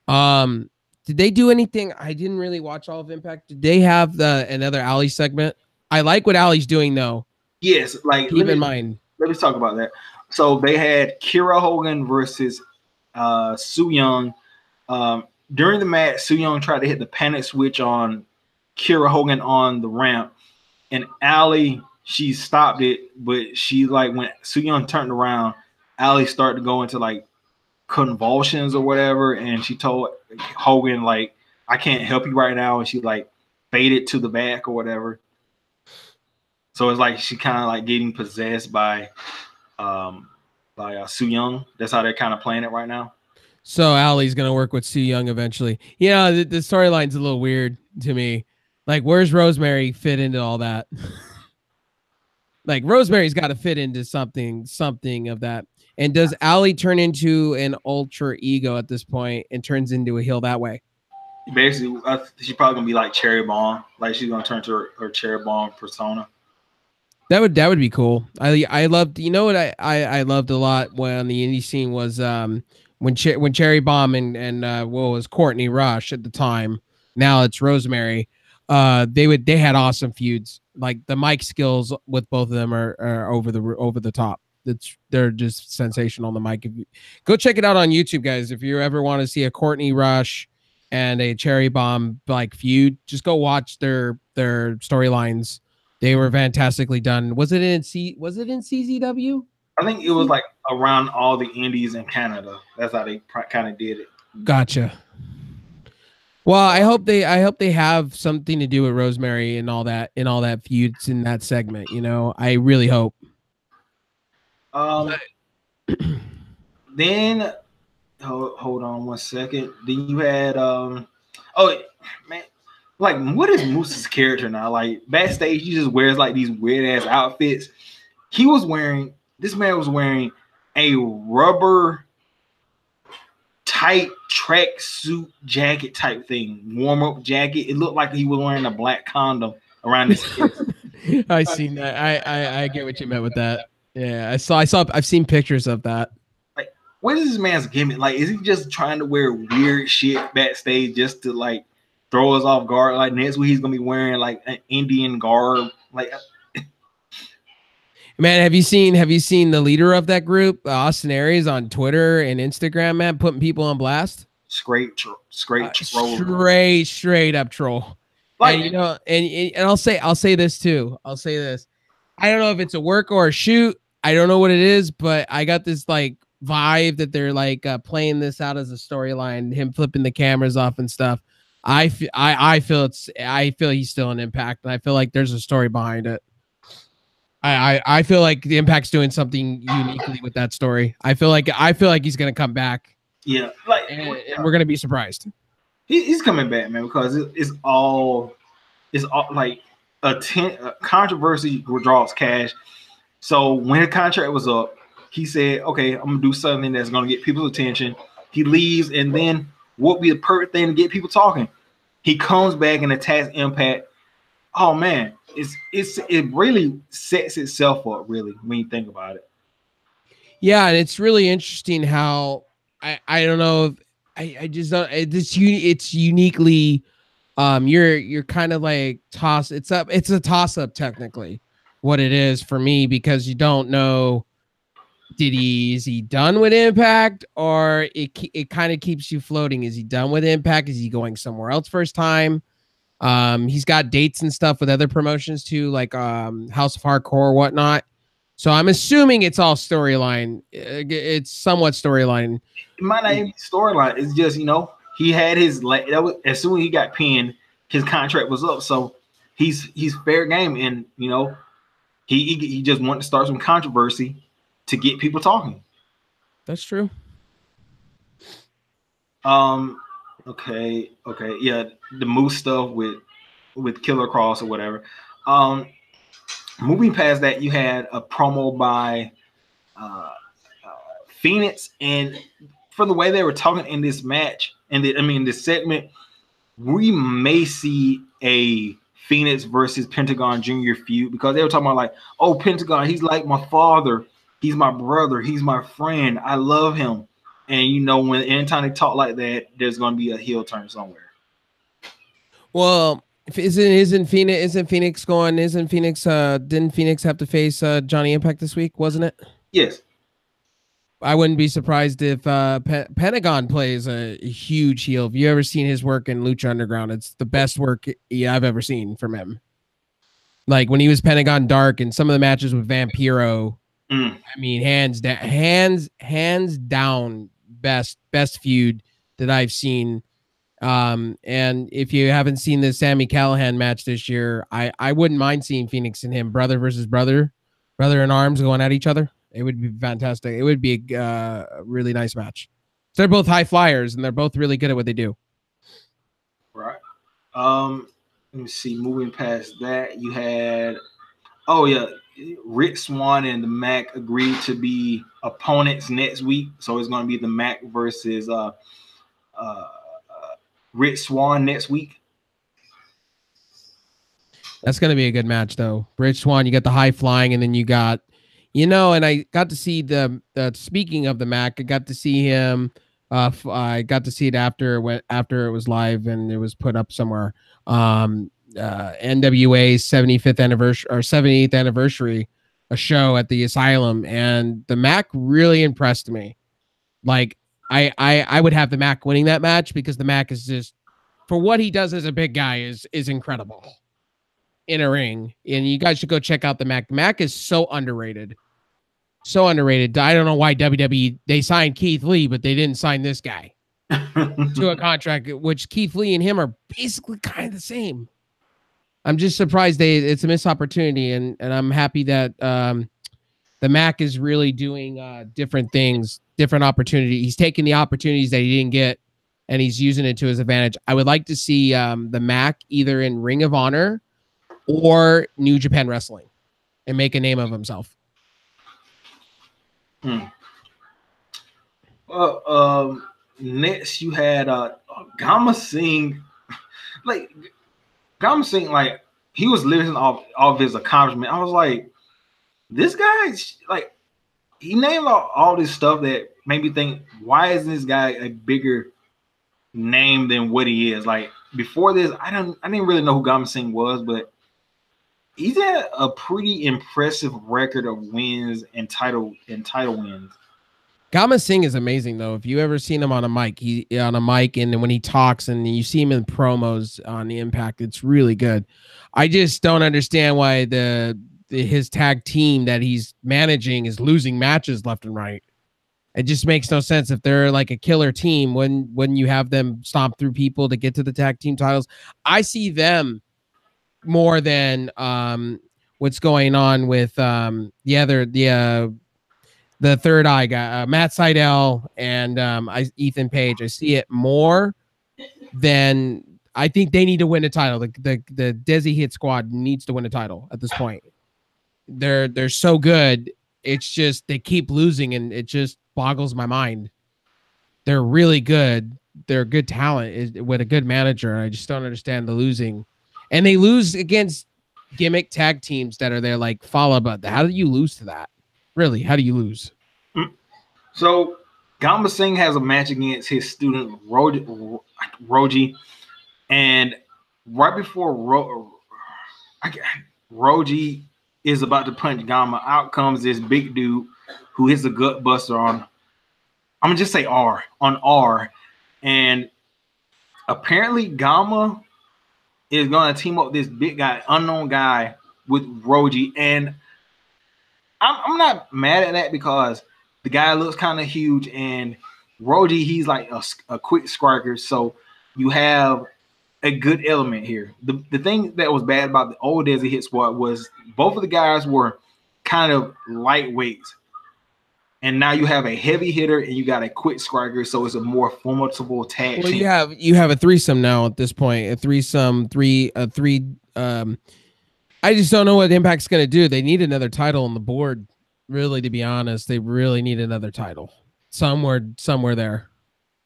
Did they do anything? I didn't really watch all of Impact. Did they have another Alley segment? I like what Alley's doing though. Yes, like keep in mind. Let me talk about that. So they had Kira Hogan versus Su Yung. During the match, Su Yung tried to hit the panic switch on Kira Hogan on the ramp, and Alley, she stopped it, but she like when Su Yung turned around, Alley started to go into like convulsions or whatever, and she told Hogan like, I can't help you right now, and she like faded to the back or whatever. So it's like she kind of like getting possessed by Su Yung. That's how they're kind of playing it right now. So Allie's gonna work with Su Yung eventually. Yeah, the storyline's a little weird to me. Like, where's Rosemary fit into all that? Like, Rosemary's got to fit into something of that. And does Allie turn into an ultra ego at this point and turns into a heel that way? Basically, she's probably gonna be like Cherry Bomb. Like she's gonna turn to her Cherry Bomb persona. That would be cool. I loved, you know what I loved a lot when the indie scene was when Cherry Bomb and what was Courtney Rush at the time. Now it's Rosemary. They had awesome feuds. Like the mic skills with both of them are over the top. They're just sensational on the mic. Go check it out on YouTube, guys. If you ever want to see a Courtney Rush and a Cherry Bomb like feud, just go watch their storylines. They were fantastically done. Was it in CZW? I think it was like around all the indies in Canada. That's how they kind of did it. Gotcha. Well, I hope they have something to do with Rosemary and all that feuds in that segment. You know, I really hope. Then hold on one second. Then you had man, like what is Moose's character now? Like backstage, he just wears like these weird ass outfits. This man was wearing a rubber tight track suit jacket type thing, warm up jacket. It looked like he was wearing a black condom around his head. I seen that. I get what you meant with that. Yeah, I've seen pictures of that. Like, what is this man's gimmick? Like, is he just trying to wear weird shit backstage just to like throw us off guard? Like next week he's gonna be wearing like an Indian garb. Like, man, have you seen the leader of that group, Austin Aries, on Twitter and Instagram, man, putting people on blast? Straight troll. Straight up troll. Like, and, you know, and I'll say this too. I'll say this. I don't know if it's a work or a shoot. I don't know what it is, but I got this like vibe that they're like playing this out as a storyline, him flipping the cameras off and stuff. I feel he's still an Impact, and I feel like there's a story behind it. I feel like the Impact's doing something uniquely with that story. I feel like he's gonna come back. Yeah, like and we're gonna be surprised. He's coming back, man, because it's all like a controversy withdraws cash. So when the contract was up, he said, "Okay, I'm gonna do something that's gonna get people's attention." He leaves, and then what would be the perfect thing to get people talking? He comes back and attacks Impact. Oh man, it really sets itself up, really, when you think about it. Yeah, and it's really interesting how I don't know if I just don't. It's uniquely, you're kind of like it's a toss up technically, what it is for me, because you don't know, is he done with Impact, or it kind of keeps you floating. Is he done with Impact? Is he going somewhere else first time? He's got dates and stuff with other promotions too, like House of Hardcore or whatnot. So I'm assuming it's all storyline. It's somewhat storyline. It might not even be storyline. It's just, he had his that was as soon as he got pinned, his contract was up. So he's fair game, and he just wanted to start some controversy to get people talking. That's true. Okay, yeah, the Moose stuff with Killer Cross or whatever. Moving past that, you had a promo by Phoenix, and for the way they were talking in this match, and this segment, we may see a Phoenix versus Pentagon Jr. feud, because they were talking about like, oh, Pentagon, he's like my father, he's my brother, he's my friend, I love him. And when anytime they talk like that, there's going to be a heel turn somewhere. Well, isn't Phoenix going? Didn't Phoenix have to face Johnny Impact this week? Wasn't it? Yes. I wouldn't be surprised if Pentagon plays a huge heel. Have you ever seen his work in Lucha Underground? It's the best work I've ever seen from him. Like when he was Pentagon Dark and some of the matches with Vampiro. I mean, hands down, best feud that I've seen. And if you haven't seen the Sami Callihan match this year, I wouldn't mind seeing Phoenix and him, brother versus brother in arms going at each other. It would be fantastic. It would be a really nice match. So they're both high flyers, and they're both really good at what they do. Right. Let me see. Moving past that, you had, oh yeah, Rick Swann and the Mac agreed to be opponents next week. So it's going to be the Mac versus Rick Swann next week. That's going to be a good match, though. Rich Swann, you got the high flying, and then you got, and I got to see speaking of the Mac, I got to see him. I got to see it after it was live and it was put up somewhere. NWA's 75th anniversary or 78th anniversary, a show at the Asylum, and the Mac really impressed me. Like I would have the Mac winning that match, because the Mac is just, for what he does as a big guy, is incredible in a ring. And you guys should go check out the Mac. The Mac is so underrated. So underrated. I don't know why WWE, they signed Keith Lee, but they didn't sign this guy to a contract, which Keith Lee and him are basically kind of the same. I'm just surprised it's a missed opportunity, and I'm happy that the Mac is really doing different things, different opportunities. He's taking the opportunities that he didn't get, and he's using it to his advantage. I would like to see the Mac either in Ring of Honor or New Japan Wrestling and make a name of himself. Well, next you had Gama Singh. Like Gama Singh, like he was living off his accomplishment. I was like, this guy, like, he named all this stuff that made me think, why isn't this guy a bigger name than what he is? Like before this, I didn't really know who Gama Singh was, but he's had a pretty impressive record of wins and title wins. Gama Singh is amazing, though. If you ever seen him on a mic, and when he talks and you see him in promos on the Impact, it's really good. I just don't understand why his tag team that he's managing is losing matches left and right. It just makes no sense. If they're like a killer team, when you have them stomp through people to get to the tag team titles, I see them more than what's going on with the third eye guy, Matt Sydal, and Ethan Page. I see it more than, I think they need to win a title. The Desi Hit Squad needs to win a title at this point. They're so good. It's just they keep losing, and it just boggles my mind. They're really good. They're good talent with a good manager. I just don't understand the losing. And they lose against gimmick tag teams that are there like Fala, but how do you lose to that? Really, how do you lose? So Gama Singh has a match against his student Roji, and right before Roji is about to punch Gama, out comes this big dude who hits a gut buster on, I'm gonna just say R, and apparently Gama is gonna team up this big guy, unknown guy, with Roji, and I'm not mad at that because the guy looks kind of huge, and Roji, he's like a quick striker, so you have a good element here. The thing that was bad about the old Desi Hit Squad was both of the guys were kind of lightweights. And now you have a heavy hitter and you got a quick striker, so it's a more formidable tag team. You have a threesome now at this point. A threesome, three. I just don't know what Impact's going to do. They need another title on the board. Really, to be honest, they really need another title somewhere there,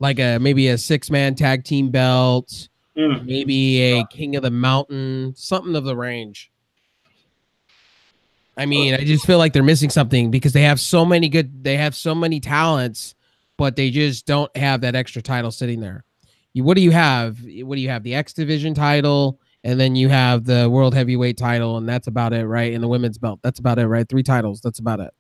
like maybe a 6-man tag team belt, maybe a King of the Mountain, something of the range. I mean, I just feel like they're missing something because they have so many talents, but they just don't have that extra title sitting there. What do you have? The X Division title, and then you have the World Heavyweight title, and that's about it, right? And the women's belt, that's about it, right? 3 titles, that's about it.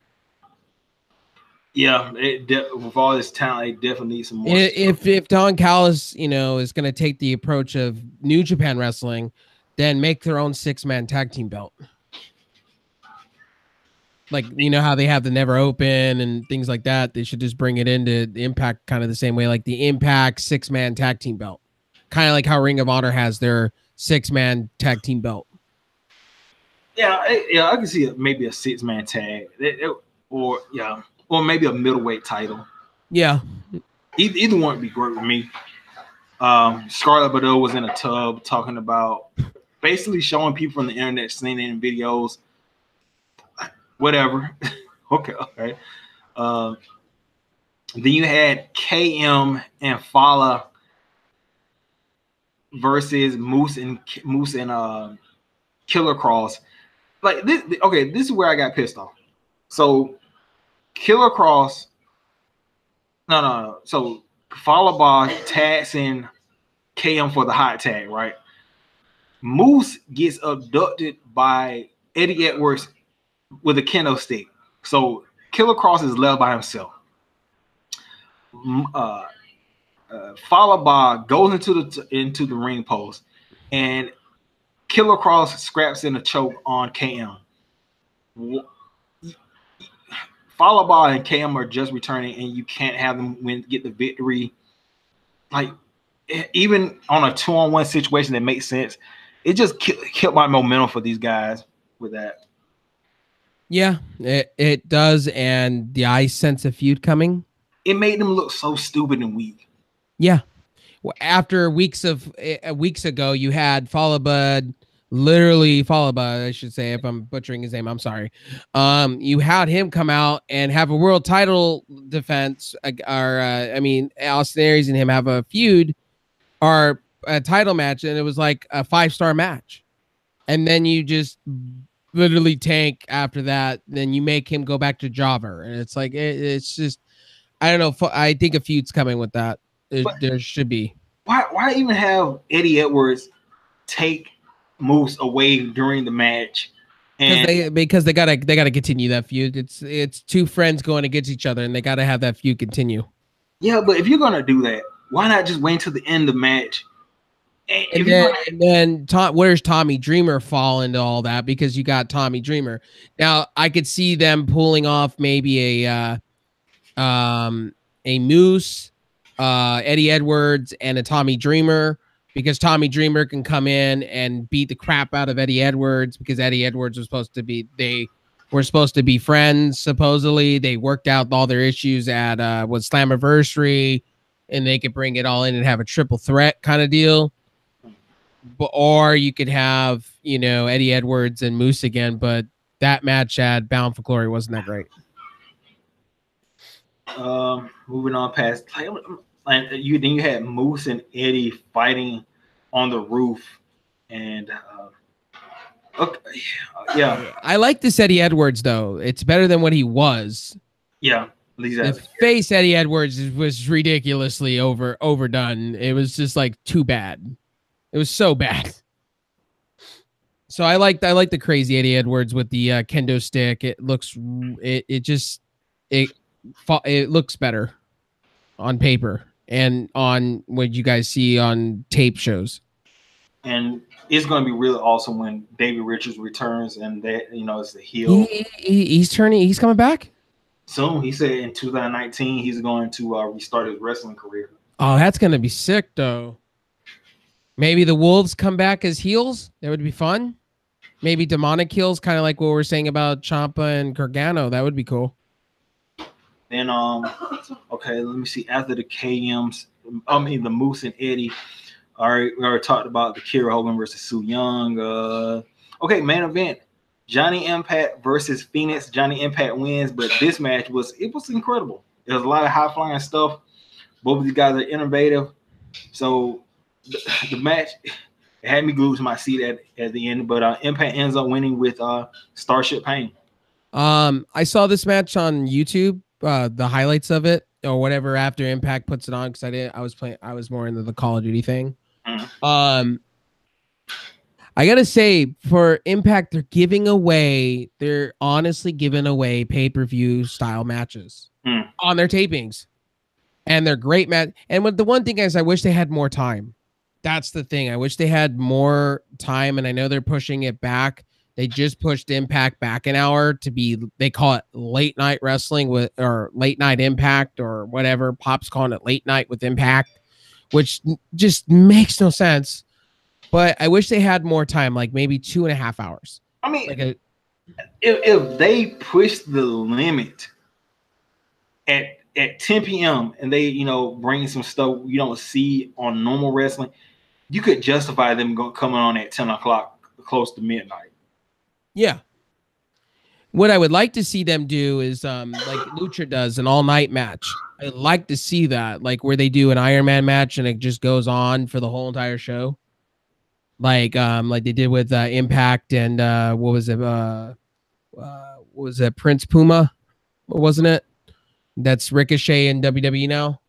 Yeah, with all this talent, they definitely need some more. If Don Callis, is going to take the approach of New Japan Wrestling, then make their own 6-man tag team belt. Like, how they have the Never Open and things like that. They should just bring it into the Impact kind of the same way, like the Impact 6-man tag team belt. Kind of like how Ring of Honor has their 6-man tag team belt. Yeah, I can see maybe a 6-man tag, or maybe a middleweight title. Yeah, either one would be great with me. Scarlett Bordeaux was in a tub talking about basically showing people from the internet, seeing it in videos. Whatever. Okay, all right. Then you had KM and Fala versus Moose and Killer Cross. Like this, okay, this is where I got pissed off. So Killer Cross, no. So Falaba tags in KM for the hot tag, right? Moose gets abducted by Eddie Edwards with a kendo stick. So Killer Cross is left by himself. Falaba goes into the ring post, and Killer Cross scraps in a choke on KM. Falaba and KM are just returning, and you can't have them get the victory. Like, even on a 2-on-1 situation that makes sense, it just killed my momentum for these guys with that. Yeah, it does, and I sense a feud coming. It made them look so stupid and weak. Yeah. After weeks ago, you had Falaba, I should say, if I'm butchering his name, I'm sorry. You had him come out and have a world title defense, Austin Aries and him have a feud or a title match, and it was like a 5-star match. And then you just literally tank after that. Then you make him go back to Jobber, and it's like it's just, I don't know. I think a feud's coming with that. There should be. Why even have Eddie Edwards take Moose away during the match? Because they gotta continue that feud. It's 2 friends going against each other, and they gotta have that feud continue. Yeah, but if you're gonna do that, why not just wait until the end of the match? And then where's Tommy Dreamer fall into all that? Because you got Tommy Dreamer. Now I could see them pulling off maybe a Moose, Eddie Edwards, and a Tommy Dreamer, because Tommy Dreamer can come in and beat the crap out of Eddie Edwards, because Eddie Edwards was supposed to be friends. Supposedly they worked out all their issues at Slammiversary, and they could bring it all in and have a triple threat kind of deal. Or you could have, Eddie Edwards and Moose again, but that match at Bound for Glory wasn't that great. Moving on past, then you had Moose and Eddie fighting on the roof, and okay, yeah. I like this Eddie Edwards though. It's better than what he was. Yeah, the face Eddie Edwards was ridiculously overdone. It was just like too bad. It was so bad. So I like the crazy Eddie Edwards with the kendo stick. It looks it looks better on paper and on what you guys see on tape shows. and it's going to be really awesome when David Richards returns, and that it's the heel. He's turning. He's coming back soon. He said in 2019 he's going to restart his wrestling career. Oh, that's gonna be sick though. Maybe the Wolves come back as heels. That would be fun. Maybe demonic heels, kind of like what we're saying about Ciampa and Gargano. That would be cool. Then okay, let me see. After the KMs, the Moose and Eddie. All right, we already talked about the Kiera Hogan versus Su Yung. Okay, main event. Johnny Impact versus Phoenix. Johnny Impact wins, but this match was incredible. There was a lot of high flying stuff. Both of these guys are innovative. So the match it had me glued to my seat at the end, but Impact ends up winning with Starship Pain. I saw this match on YouTube, the highlights of it or whatever after Impact puts it on because I was more into the Call of Duty thing. Mm. I gotta say, for Impact, they're honestly giving away pay-per-view style matches on their tapings. And they're great match. And the one thing is I wish they had more time. That's the thing. I wish they had more time, and I know they're pushing it back. They just pushed Impact back an hour to be, they call it late night wrestling or late night Impact or whatever. Pop's calling it late night with Impact, which just makes no sense. But I wish they had more time, like maybe 2.5 hours. I mean, like if they push the limit at 10 p.m. and they, bring some stuff you don't see on normal wrestling, you could justify them coming on at 10 o'clock, close to midnight. Yeah. What I would like to see them do is like Lucha does, an all-night match. I'd like to see that, like where they do an Iron Man match and it just goes on for the whole entire show. Like they did with Impact and what was it, Prince Puma? Wasn't it? That's Ricochet in WWE now.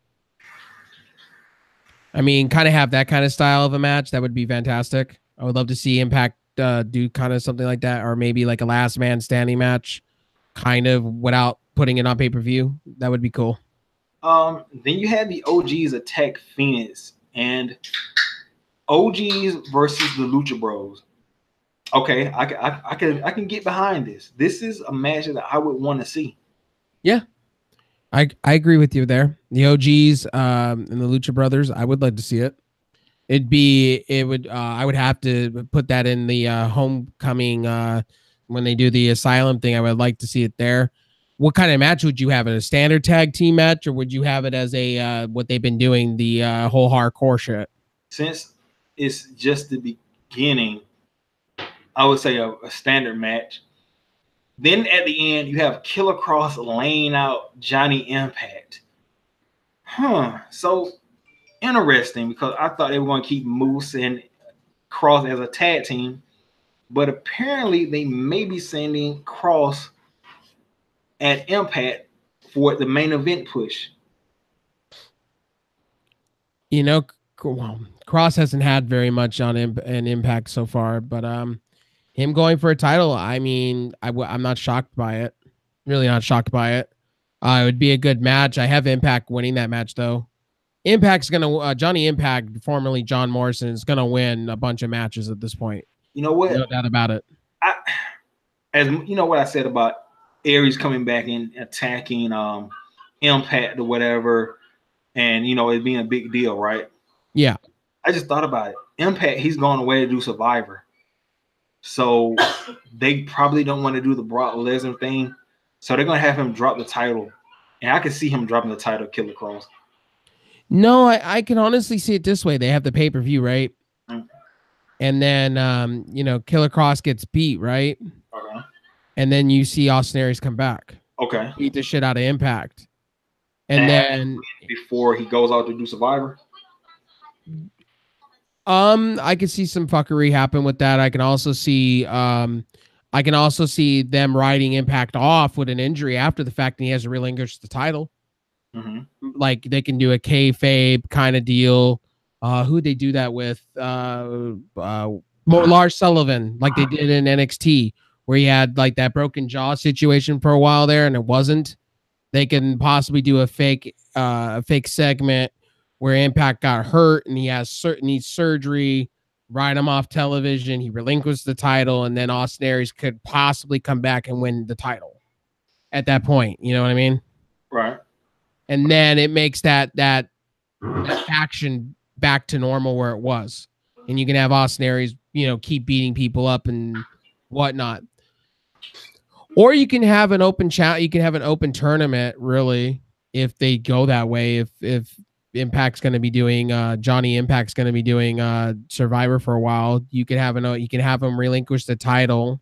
I mean, kind of have that kind of style of a match. That would be fantastic. I would love to see Impact do kind of something like that, or maybe like a last man standing match, kind of without putting it on pay-per-view. That would be cool. Then you had the OGs attack Phoenix and OGs versus the Lucha Bros. Okay, I can get behind this. This is a match that I would want to see. Yeah. I agree with you there. The OGs and the Lucha Brothers, I would like to see it. I would have to put that in the homecoming when they do the asylum thing. I would like to see it there. What kind of match would you have? A standard tag team match, or would you have it as a what they've been doing, the whole hardcore shit? Since it's just the beginning, I would say a standard match. Then at the end, you have Killer Kross laying out Johnny Impact. So interesting, because I thought they were going to keep Moose and Kross as a tag team, but apparently they may be sending Kross at Impact for the main event push. Kross hasn't had very much on an Impact so far, but him going for a title, I mean, I'm not shocked by it. Really not shocked by it. It would be a good match. I have Impact winning that match, though. Impact's going to, Johnny Impact, formerly John Morrison, is going to win a bunch of matches at this point. You know what? No doubt about it. As you know what I said about Aries coming back and attacking Impact or whatever, and, it being a big deal, right? Yeah. I just thought about it. Impact, he's going away to do Survivor. So they probably don't want to do the Brock Lesnar thing. So they're going to have him drop the title. And I can see him dropping the title, Killer Kross. No, I can honestly see it this way. They have the pay-per-view, right? And then, Killer Kross gets beat, right? Okay. And then you see Austin Aries come back. Okay. Beat the shit out of Impact. And then before he goes out to do Survivor? I could see some fuckery happen with that. I can also see them riding Impact off with an injury after the fact, and he has to relinquish the title. Mm-hmm. Like they can do a kayfabe kind of deal. Who'd they do that with? Lars Sullivan, like they did in NXT, where he had like that broken jaw situation for a while there, and it wasn't. They can possibly do a fake segment where Impact got hurt and he needs surgery, write him off television. He relinquished the title, and then Austin Aries could possibly come back and win the title at that point. You know what I mean? Right. And then it makes that faction back to normal where it was, and you can have Austin Aries, keep beating people up and whatnot. Or you can have an open chat. You can have an open tournament, really, if they go that way. If Impact's going to be doing Johnny Impact's going to be doing Survivor for a while, you can have him relinquish the title,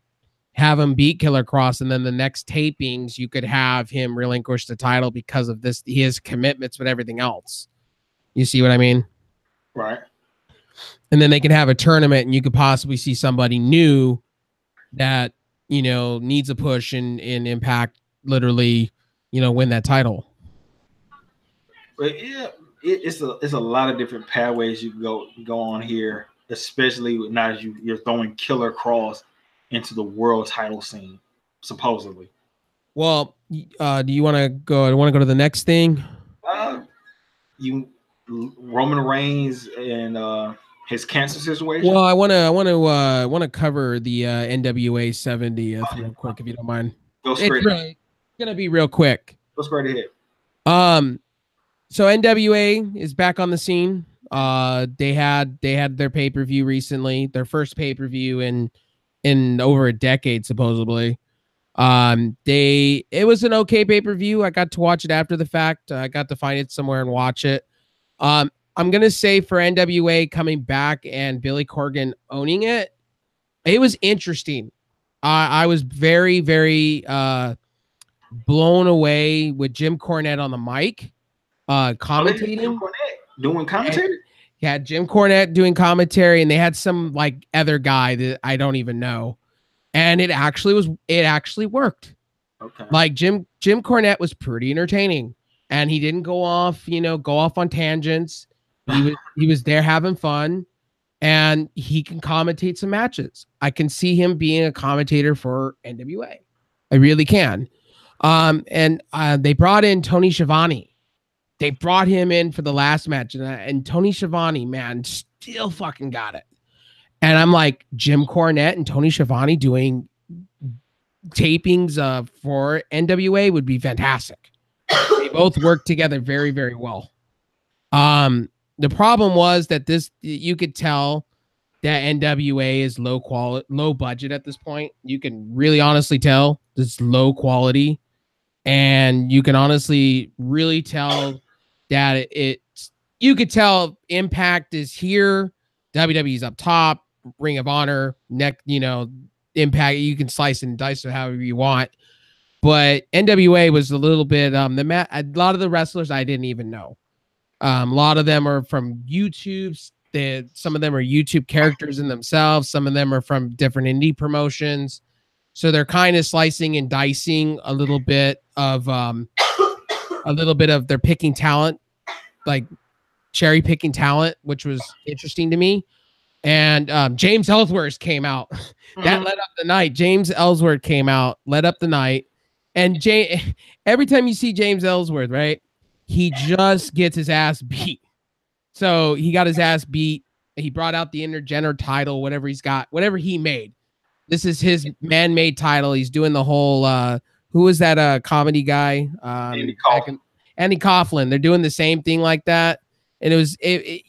have him beat Killer Cross, and then the next tapings you could have him relinquish the title because of his commitments with everything else. You see what I mean? Right. And then they can have a tournament, and you could possibly see somebody new that needs a push in Impact, literally, win that title. But yeah, it's a lot of different pathways you can go on here, especially now as you're throwing Killer Cross into the world title scene, supposedly. Well, do you want to go? I want to go to the next thing. Roman Reigns and his cancer situation. Well, I want to cover the NWA 70th real quick, if you don't mind. It's gonna be real quick. Go straight ahead. So NWA is back on the scene. They had their pay-per-view recently, their first pay-per-view in over a decade, supposedly. It was an okay pay-per-view. I got to watch it after the fact. I got to find it somewhere and watch it. I'm gonna say for NWA coming back and Billy Corgan owning it, it was interesting. I was very, very blown away with Jim Cornette on the mic, commentating. Jim Cornette doing commentary. Yeah, Jim Cornette doing commentary, and they had some like other guy that I don't even know, and it actually worked. Okay. Like Jim Cornette was pretty entertaining, and he didn't go off on tangents. He was there having fun, and he can commentate some matches. I can see him being a commentator for NWA. I really can. And they brought in Tony Schiavone. They brought him in for the last match, and Tony Schiavone, man, still fucking got it. And I'm like, Jim Cornette and Tony Schiavone doing tapings for NWA would be fantastic. They both work together very, very well. The problem was that you could tell that NWA is low budget at this point. You can really honestly tell it's low quality, and you can honestly really tell that you could tell Impact is here, WWE's up top, Ring of Honor, Impact. You can slice and dice it however you want, but NWA was a little bit a lot of the wrestlers I didn't even know. A lot of them are from YouTube. Some of them are YouTube characters in themselves. Some of them are from different indie promotions. So they're kind of slicing and dicing a little bit of their picking talent, like cherry picking talent, which was interesting to me. And James Ellsworth came out. That led up the night. James Ellsworth came out, led up the night. And every time you see James Ellsworth, right, he just gets his ass beat. So he got his ass beat. He brought out the Intergender title, whatever he's got, whatever he made. This is his man-made title. He's doing the whole, who was that comedy guy? Andy Kaufman. Andy Kaufman. They're doing the same thing like that. And he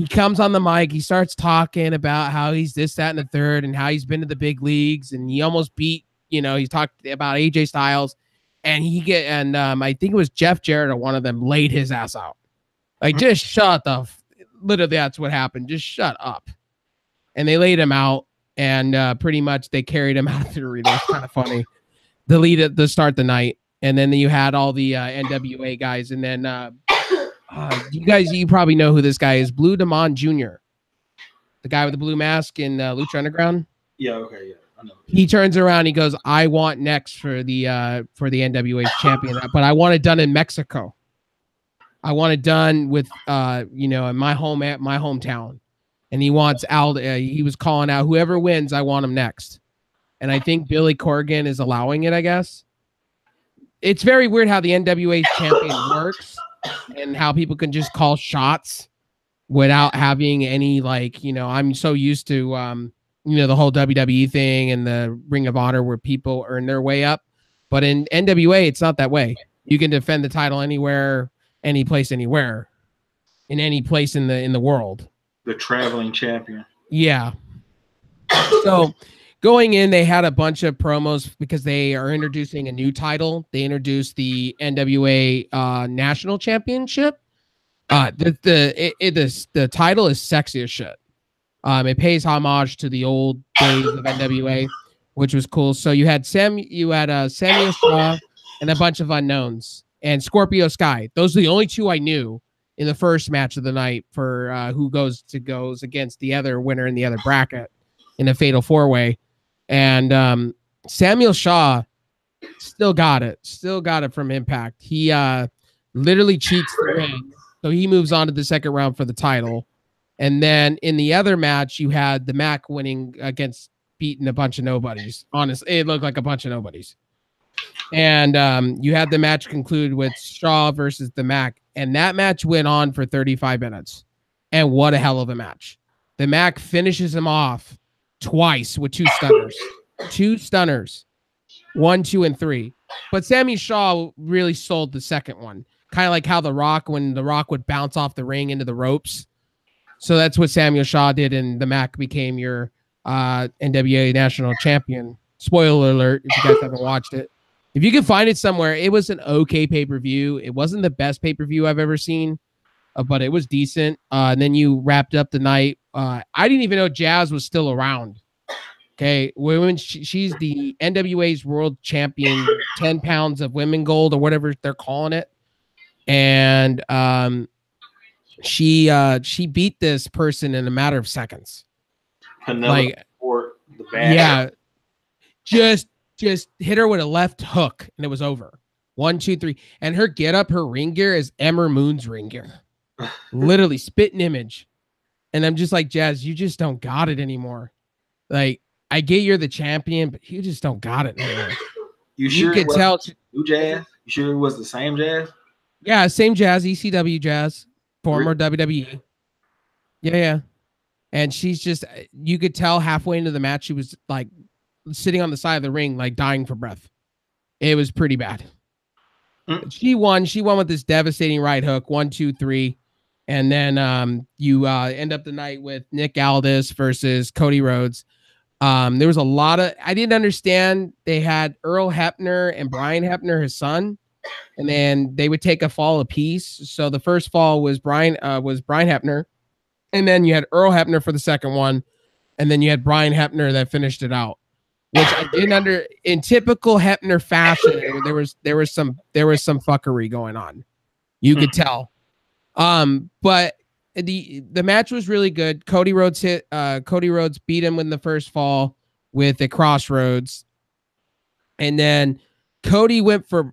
comes on the mic. He starts talking about how he's this, that, and the third, and how he's been to the big leagues. And he almost beat, he talked about AJ Styles. And I think it was Jeff Jarrett or one of them laid his ass out. Like, just shut literally, that's what happened. Just shut up. And they laid him out, and pretty much they carried him out of the arena. It's kind of funny. The lead to start the night. And then you had all the NWA guys. And then you probably know who this guy is. Blue Demond Jr., the guy with the blue mask in Lucha Underground. Yeah, okay, yeah. I know. He turns around, he goes, I want next for the NWA champion, but I want it done in Mexico. I want it done with in my hometown. And he wants he was calling out whoever wins, I want him next. And I think Billy Corgan is allowing it, I guess. It's very weird how the NWA champion works and how people can just call shots without having any, like, I'm so used to the whole WWE thing and the Ring of Honor where people earn their way up. But in NWA, it's not that way. You can defend the title anywhere, any place, anywhere, in any place in the world. The traveling champion. Yeah. So going in, they had a bunch of promos because they are introducing a new title. They introduced the NWA National Championship. The title is sexy as shit. It pays homage to the old days of NWA, which was cool. So you had Samuel Shaw and a bunch of unknowns and Scorpio Sky. Those are the only two I knew in the first match of the night for who goes against the other winner in the other bracket in a fatal 4-way. And Samuel Shaw still got it from Impact. He literally cheats the ring, so he moves on to the second round for the title. And then in the other match, you had the Mac winning against beating a bunch of nobodies. Honestly, it looked like a bunch of nobodies. And you had the match conclude with Shaw versus the Mac. And that match went on for 35 minutes. And what a hell of a match. The Mac finishes him off twice with two stunners. 1, 2, and 3. But Sammy Shaw really sold the second one. Kind of like how when The Rock would bounce off the ring into the ropes. So that's what Samuel Shaw did, and the Mac became your NWA National Champion. Spoiler alert, if you guys haven't watched it. If you can find it somewhere, it was an okay pay-per-view. It wasn't the best pay-per-view I've ever seen, but it was decent. And then you wrapped up the night. I didn't even know Jazz was still around. Okay, women. She's the NWA's world champion, 10 pounds of women gold or whatever they're calling it. And she beat this person in a matter of seconds. Yeah, just hit her with a left hook and it was over. 1, 2, 3, and her her ring gear is Ember Moon's ring gear, literally spitting image. And I'm just like, Jazz, you just don't got it anymore. Like, I get you're the champion, but you just don't got it anymore. You could tell new Jazz. You sure it was the same Jazz? Yeah, same Jazz, ECW Jazz, former WWE. Yeah. And she's just, you could tell halfway into the match, she was like sitting on the side of the ring, like dying for breath. It was pretty bad. She won with this devastating right hook, 1, 2, 3. And then you end up the night with Nick Aldis versus Cody Rhodes. There was a lot of, I didn't understand. They had Earl Hebner and Brian Hebner, his son, and then they would take a fall apiece. So the first fall was Brian Hebner, and then you had Earl Hebner for the second one, and then you had Brian Hebner that finished it out, which I didn't in typical Hebner fashion. There was some fuckery going on. You could tell. But the match was really good. Cody Rhodes beat him in the first fall with a crossroads, and then Cody went for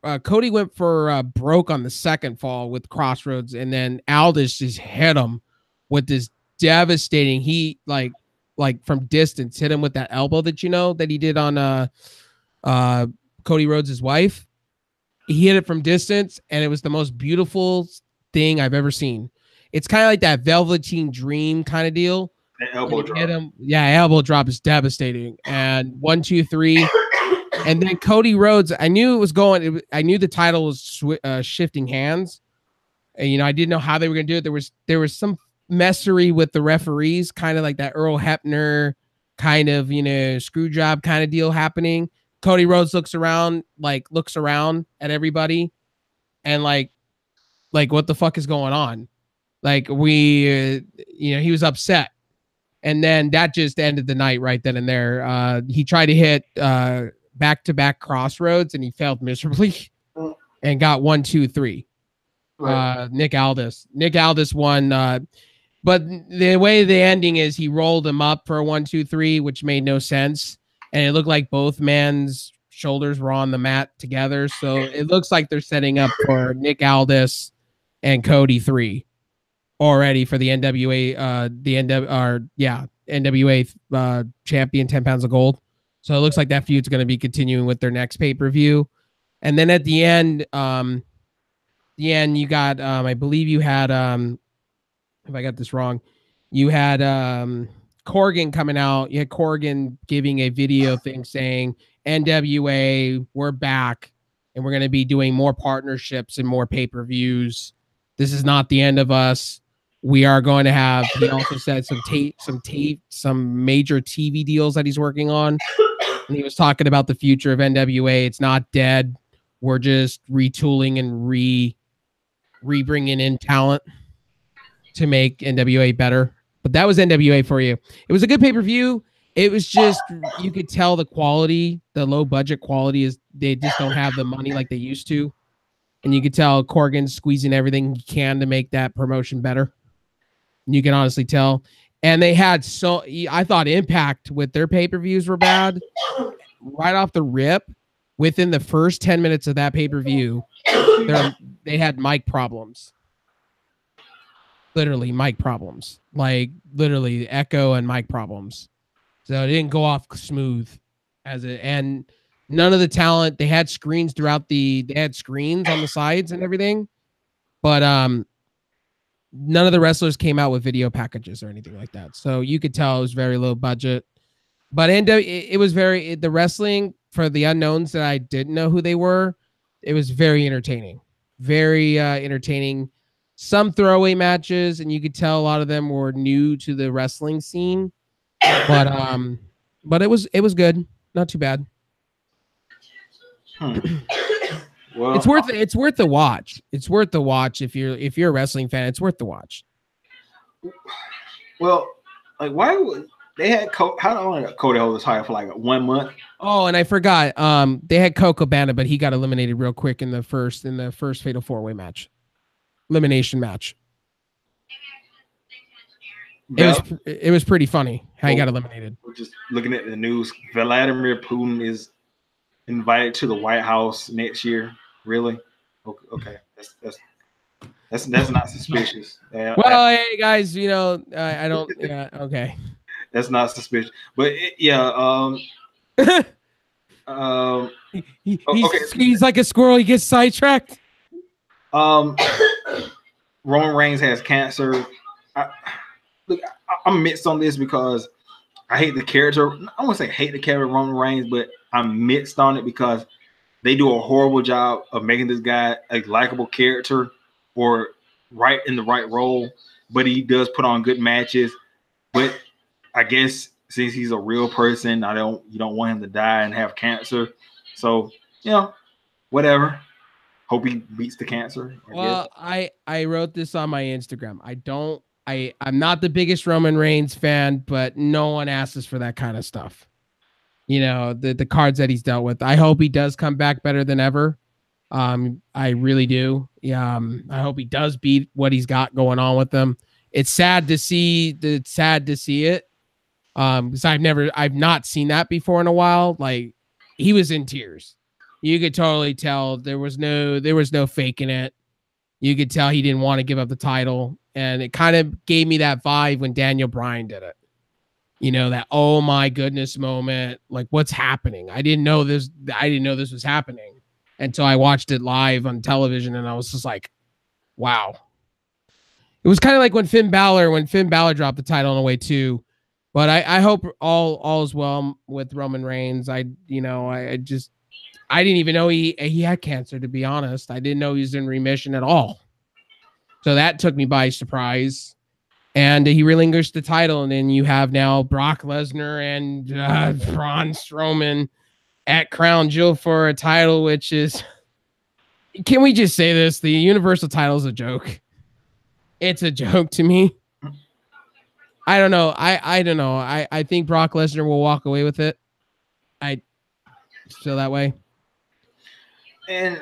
broke on the second fall with crossroads, and then Aldis just hit him with this devastating like from distance, hit him with that elbow that that he did on Cody Rhodes' wife. He hit it from distance, and it was the most beautiful thing I've ever seen. It's kind of like that Velveteen Dream kind of deal. That elbow drop. Elbow drop is devastating. And 1, 2, 3. And then Cody Rhodes, I knew it was going. I knew the title was shifting hands. And, I didn't know how they were going to do it. There was some messery with the referees, kind of like that Earl Hebner kind of, screw job kind of deal happening. Cody Rhodes looks around at everybody and like what the fuck is going on? Like he was upset. And then that just ended the night right then and there. He tried to hit back-to-back crossroads and he failed miserably and got 1, 2, 3. Right. Nick Aldis won. But the way the ending is, he rolled him up for a 1, 2, 3, which made no sense. And it looked like both men's shoulders were on the mat together. So it looks like they're setting up for Nick Aldis and Cody 3 already for the NWA, NWA champion, 10 pounds of gold. So it looks like that feud's going to be continuing with their next pay-per-view. And then at the end, you got, I believe you had if I got this wrong, you had Corgan coming out. You had Corgan giving a video thing saying, NWA, we're back, and we're going to be doing more partnerships and more pay-per-views. This is not the end of us. We are going to have, he also said some major TV deals that he's working on. And he was talking about the future of NWA. It's not dead. We're just retooling and re-bringing in talent to make NWA better. But that was NWA for you. It was a good pay-per-view. It was just, you could tell the quality, the low budget quality is they just don't have the money like they used to. And you could tell Corgan's squeezing everything he can to make that promotion better. And you can honestly tell. And they had I thought Impact with their pay-per-views were bad. Right off the rip, within the first 10 minutes of that pay-per-view, they had mic problems. Literally mic problems. Like literally echo and mic problems. So it didn't go off smooth and none of the talent, they had screens they had screens on the sides and everything, but none of the wrestlers came out with video packages or anything like that. So you could tell it was very low budget. But it was the wrestling for the unknowns that I didn't know who they were, it was very entertaining. Very entertaining. Some throwaway matches, and you could tell a lot of them were new to the wrestling scene. But it was good. Not too bad. Well, it's worth the watch. It's worth the watch if you're a wrestling fan. It's worth the watch. Well, like why would they had how long did Cody hold this title for like 1 month? Oh, and I forgot. They had Coco Cabana, but he got eliminated real quick in the first Fatal 4-Way match, elimination match. It was pretty funny how he got eliminated. We're just looking at the news. Vladimir Putin is invited to the White House next year. Really? Okay, that's not suspicious. Well, hey guys, you know I don't. Yeah, okay. That's not suspicious, but he's like a squirrel. He gets sidetracked. Roman Reigns has cancer. I'm mixed on this because I hate the character. I won't say hate the character of Roman Reigns, but I'm mixed on it because they do a horrible job of making this guy a likable character or right in the right role. But he does put on good matches. But I guess since he's a real person, you don't want him to die and have cancer. So, whatever. Hope he beats the cancer. I wrote this on my Instagram. I'm not the biggest Roman Reigns fan, but no one asks for that kind of stuff. You know, the cards that he's dealt with. I hope he does come back better than ever. I really do. Yeah. I hope he does beat what he's got going on with him. It's sad to see it. Because I've not seen that before in a while. Like he was in tears. You could totally tell there was no faking it. You could tell he didn't want to give up the title. And it kind of gave me that vibe when Daniel Bryan did it. You know, that, oh my goodness moment. Like, what's happening? I didn't know this was happening until I watched it live on television. And I was just like, wow. It was kind of like when Finn Balor dropped the title in a way too. But I hope all is well with Roman Reigns. I didn't even know he had cancer, to be honest. I didn't know he was in remission at all. So that took me by surprise. And he relinquished the title. And then you have now Brock Lesnar and Braun Strowman at Crown Jewel for a title, which is, can we just say this? The Universal title is a joke. It's a joke to me. I don't know. I don't know. I think Brock Lesnar will walk away with it. I feel that way. And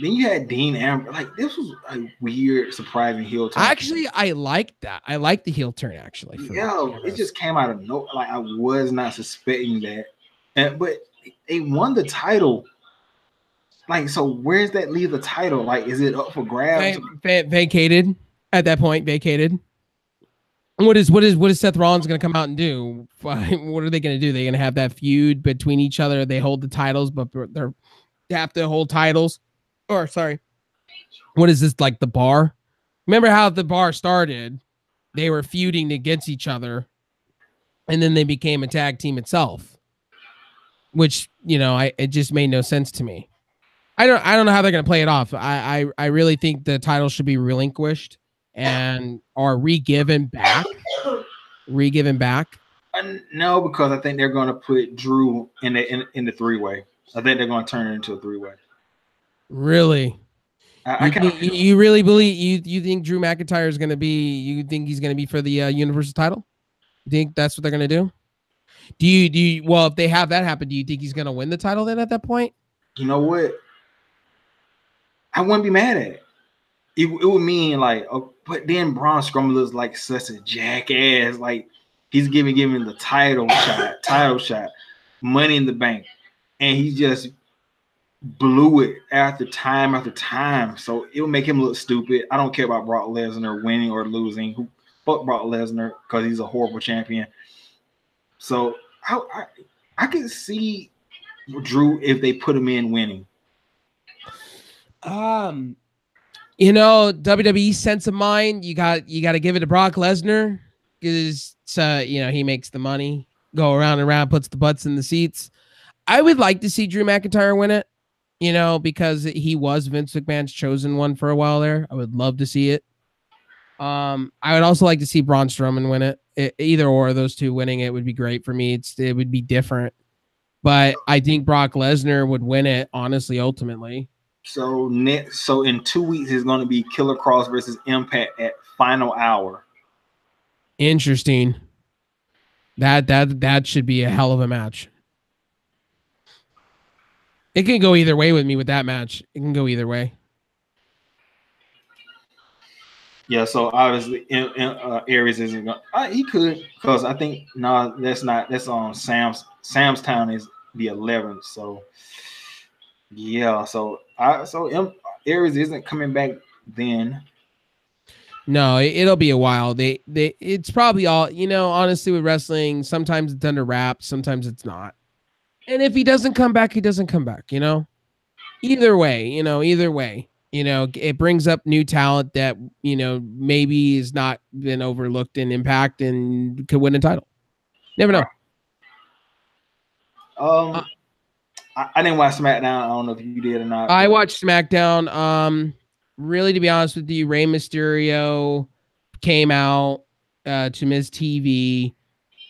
then you had Dean Ambrose. Like, this was a weird, surprising heel turn. Actually, I liked that. I liked the heel turn, actually. It just came out of nowhere. Like, I was not suspecting that. But they won the title. Like, so where's that leave the title? Like, is it up for grabs? Vacated at that point. Vacated. What is Seth Rollins going to come out and do? What are they going to do? They're going to have that feud between each other. They hold the titles, but they have to hold titles. Or sorry, what is this, like the bar? Remember how the bar started? they were feuding against each other, and then they became a tag team itself. Which, you know, it just made no sense to me. I don't know how they're gonna play it off. I really think the title should be relinquished and or re-given back. Re-given back. No, because I think they're gonna put Drew in the 3-way. I think they're gonna turn it into a 3-way. Really? I can't. You really believe you think Drew McIntyre is gonna be? You think he's gonna be for the Universal title? You think that's what they're gonna do? Do you? Well, if they have that happen, do you think he's gonna win the title then at that point? You know what? I wouldn't be mad at it. It would mean like, but then Braun Strowman looks like such a jackass. Like he's giving the title shot, Money in the Bank, and he just blew it after time. So it would make him look stupid. I don't care about Brock Lesnar winning or losing. Who fuck Brock Lesnar because he's a horrible champion. So I could see Drew if they put him in winning. You know, WWE sense of mind, you got to give it to Brock Lesnar because you know, he makes the money, go around and around, puts the butts in the seats. I would like to see Drew McIntyre win it, you know, because he was Vince McMahon's chosen one for a while there. I would love to see it. I would also like to see Braun Strowman win it. Either or of those two winning it would be great for me. It would be different. But I think Brock Lesnar would win it, honestly, ultimately. So in 2 weeks it's going to be Killer Cross versus Impact at Final Hour. Interesting. That should be a hell of a match. It can go either way with me with that match. It can go either way. Yeah, so obviously Aries isn't going. He could, because I think that's on Sam's Town is the 11th. So yeah, so Aries isn't coming back then. No, it'll be a while. It's probably all, you know, honestly with wrestling, sometimes it's under wraps, sometimes it's not. And if he doesn't come back, he doesn't come back, you know? Either way, it brings up new talent that, you know, maybe has not been overlooked in Impact and could win a title. Never know. I didn't watch SmackDown. I don't know if you did or not. I watched SmackDown. Really, to be honest with you, Rey Mysterio came out to Miz TV,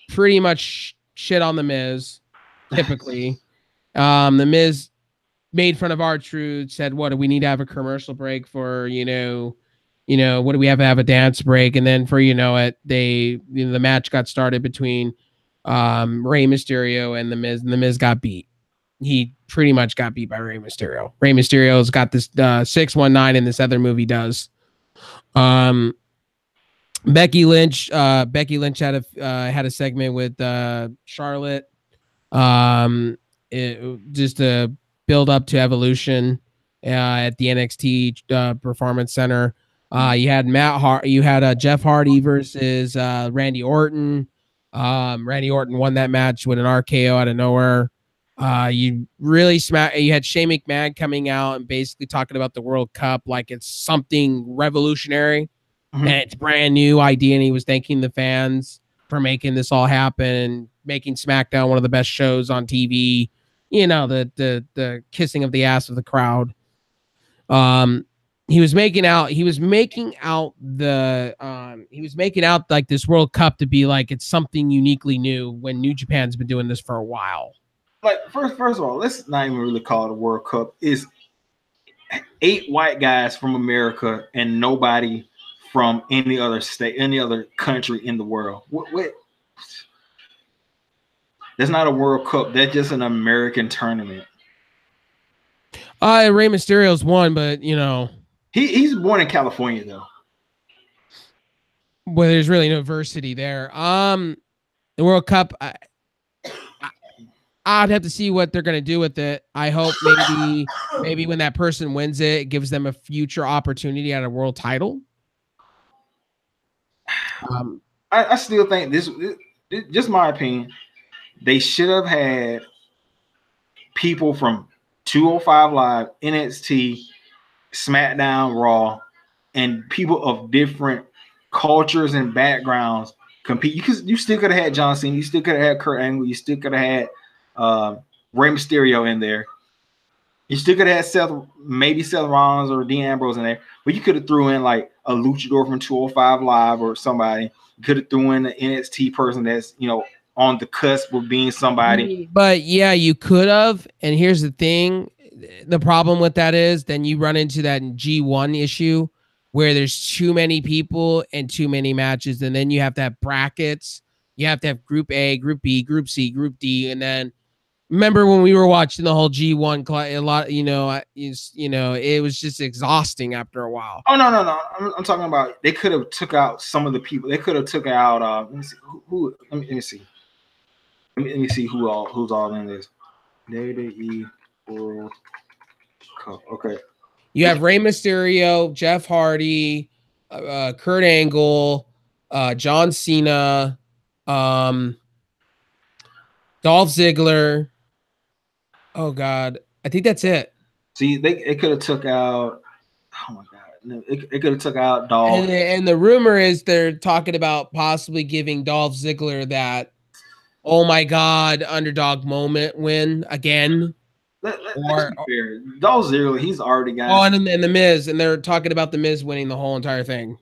pretty much shit on the Miz. Typically, the Miz made fun of R-Truth, said, "What do we need to have a commercial break for? You know, what do we have to have a dance break?" And then for the match got started between Rey Mysterio and the Miz, and the Miz got beat. He pretty much got beat by Rey Mysterio. Rey Mysterio's got this 619 in this other movie does. Becky Lynch had a segment with Charlotte. Just to build up to Evolution at the NXT Performance Center. You had Jeff Hardy versus Randy Orton. Randy Orton won that match with an RKO out of nowhere. You had Shane McMahon coming out and basically talking about the World Cup like it's something revolutionary and it's brand new idea. And he was thanking the fans for making this all happen, making SmackDown one of the best shows on TV. You know, the kissing of the ass of the crowd. He was making out like this World Cup to be like it's something uniquely new when New Japan's been doing this for a while. Like first of all, let's not even really call it a World Cup. It's 8 white guys from America and nobody from any other state, any other country in the world. What? That's not a World Cup. That's just an American tournament. Rey Mysterio's won, but you know he's born in California though. Well, there's really no diversity there. The World Cup. I'd have to see what they're going to do with it. I hope maybe when that person wins it, it gives them a future opportunity at a world title. I still think this, just my opinion, they should have had people from 205 Live, NXT, SmackDown, Raw, and people of different cultures and backgrounds compete. You still could have had John Cena, you still could have had Kurt Angle, you still could have had Rey Mysterio in there. You still could have had maybe Seth Rollins or Dean Ambrose in there, but you could have threw in like a luchador from 205 Live or somebody. You could have threw in an NXT person that's, you know, on the cusp of being somebody. But yeah, you could have. And here's the thing. The problem with that is then you run into that G1 issue where there's too many people and too many matches. And then you have to have brackets. You have to have group A, group B, group C, group D. And then remember when we were watching the whole G1 a lot, it was just exhausting after a while. Oh, no. I'm talking about they could have took out some of the people. They could have took out let me see who let me see. Let me see who's all in this. WWE World Cup. Okay. You have Rey Mysterio, Jeff Hardy, Kurt Angle, John Cena, Dolph Ziggler. Oh God, I think that's it. See, they could have took out. Oh my God, it could have took out Dolph. And the rumor is they're talking about possibly giving Dolph Ziggler that, oh my God, underdog moment win again. Let's be fair. Dolph Ziggler, he's already got. Oh, and the Miz, and they're talking about the Miz winning the whole entire thing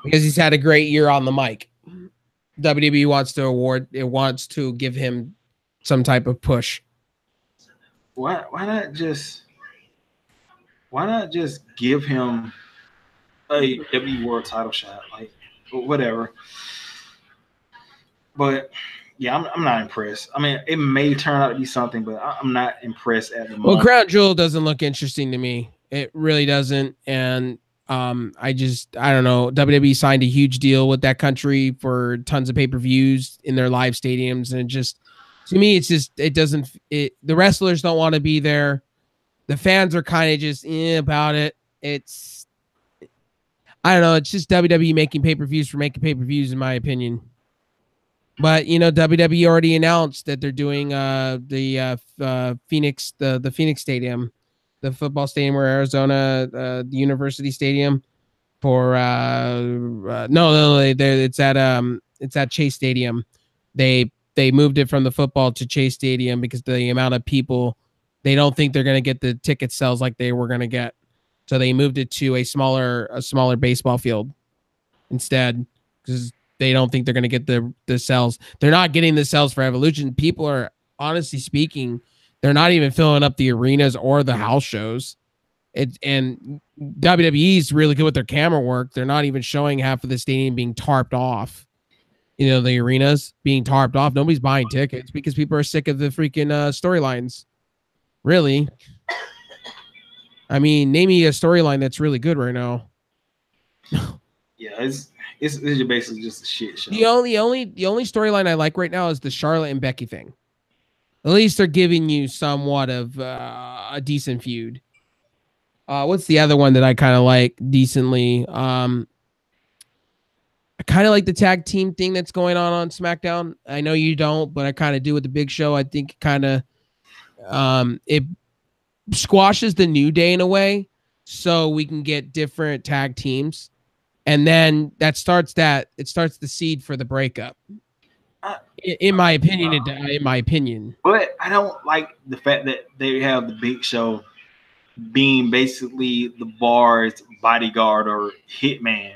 because he's had a great year on the mic. WWE wants to give him some type of push. Why not just give him a WWE World title shot, like whatever? But yeah, I'm not impressed. I mean, it may turn out to be something, but I'm not impressed at the moment. Well, Crown Jewel doesn't look interesting to me. It really doesn't, and I don't know. WWE signed a huge deal with that country for tons of pay-per-views in their live stadiums, and to me, the wrestlers don't want to be there. The fans are kind of just about it. I don't know. It's just WWE making pay-per-views for making pay-per-views, in my opinion. But WWE already announced that they're doing the Phoenix Stadium, the football stadium where Arizona, the University Stadium, for it's at Chase Stadium. They moved it from the football to Chase Stadium because the amount of people, they don't think they're going to get the ticket sales like they were going to get. So they moved it to a smaller baseball field instead because they don't think they're going to get the sales. They're not getting the sales for Evolution. People are, honestly speaking, they're not even filling up the arenas or the house shows. And WWE's really good with their camera work. They're not even showing half of the stadium being tarped off. The arenas being tarped off. Nobody's buying tickets because people are sick of the freaking storylines. Really. I mean, name me a storyline that's really good right now. Yeah, it's basically just a shit show. The only storyline I like right now is the Charlotte and Becky thing. At least they're giving you somewhat of a decent feud. What's the other one that I kind of like decently? I kind of like the tag team thing that's going on SmackDown. I know you don't, but I kind of do with the Big Show. I think kind of it squashes the New Day in a way, so we can get different tag teams, and then it starts the seed for the breakup. In my opinion, but I don't like the fact that they have the Big Show being basically the Bar's bodyguard or hitman.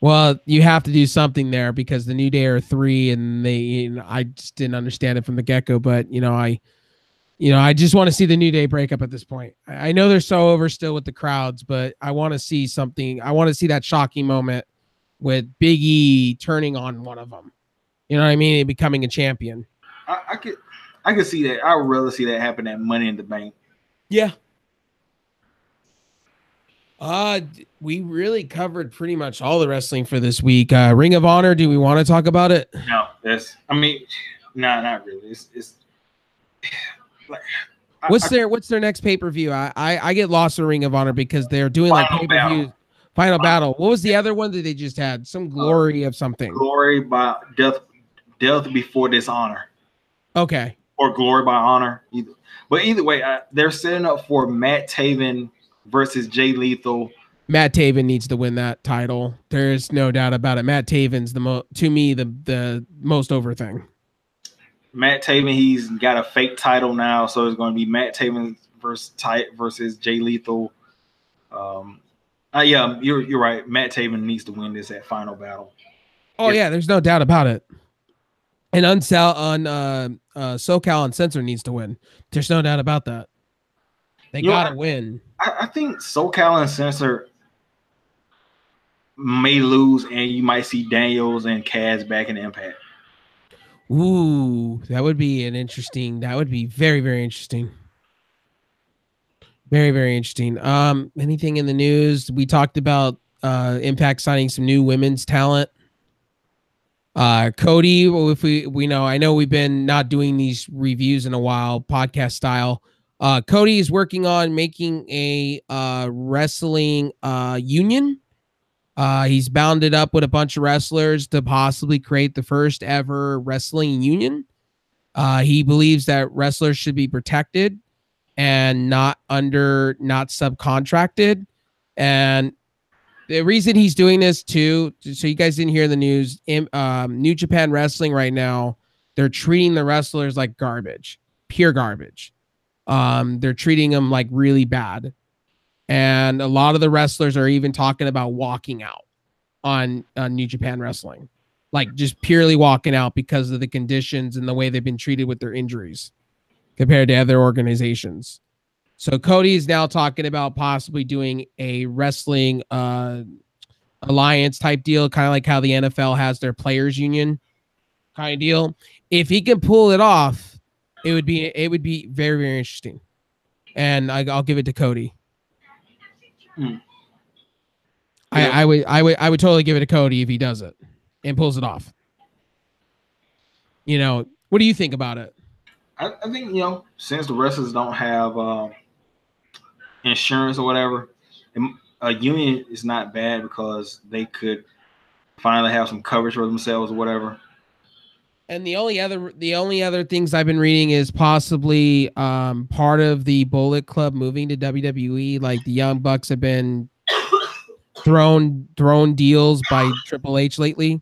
Well, you have to do something there because the New Day are 3, and I just didn't understand it from the get-go. But I just want to see the New Day break up at this point. I know they're so over still with the crowds, but I want to see something. I want to see that shocking moment with Big E turning on one of them. You know what I mean? And becoming a champion. I could see that. I would rather see that happen at Money in the Bank. Yeah. We really covered pretty much all the wrestling for this week. Ring of Honor, do we want to talk about it? No, not really. It's like what's their next pay-per-view? I get lost in Ring of Honor because they're doing like pay-per-view. Final Battle. What was the other one that they just had? Some glory of something. Glory by death before dishonor. Okay. Or glory by honor. But either way, they're setting up for Matt Taven versus Jay Lethal. Matt Taven needs to win that title. There's no doubt about it. Matt Taven's to me the most over thing. Matt Taven, he's got a fake title now, so it's going to be Matt Taven versus Jay Lethal. Yeah, you're right. Matt Taven needs to win this at Final Battle. Oh yeah, there's no doubt about it. And SoCal Uncensored needs to win. There's no doubt about that. They gotta win. I think SoCal Uncensored may lose, and you might see Daniels and Kaz back in Impact. Ooh, that would be that would be very, very interesting. Very, very interesting. Anything in the news? We talked about Impact signing some new women's talent. Cody, if we know, I know we've been not doing these reviews in a while, podcast style. Cody is working on making a wrestling union. He's bounded up with a bunch of wrestlers to possibly create the first ever wrestling union. He believes that wrestlers should be protected and not subcontracted. And the reason he's doing this too, so you guys didn't hear the news, New Japan Wrestling right now, they're treating the wrestlers like garbage, pure garbage. They're treating them like really bad. And a lot of the wrestlers are even talking about walking out on New Japan Wrestling, like just purely walking out because of the conditions and the way they've been treated with their injuries compared to other organizations. So Cody is now talking about possibly doing a wrestling alliance type deal, kind of like how the NFL has their players union kind of deal. If he can pull it off, it would be very, very interesting. And I'll give it to Cody. Yeah. I would totally give it to Cody if he does it and pulls it off. You know, what do you think about it? I think, since the wrestlers don't have insurance or whatever, a union is not bad because they could finally have some coverage for themselves or whatever. And the only other things I've been reading is possibly part of the Bullet Club moving to WWE. Like the Young Bucks have been thrown deals by Triple H lately.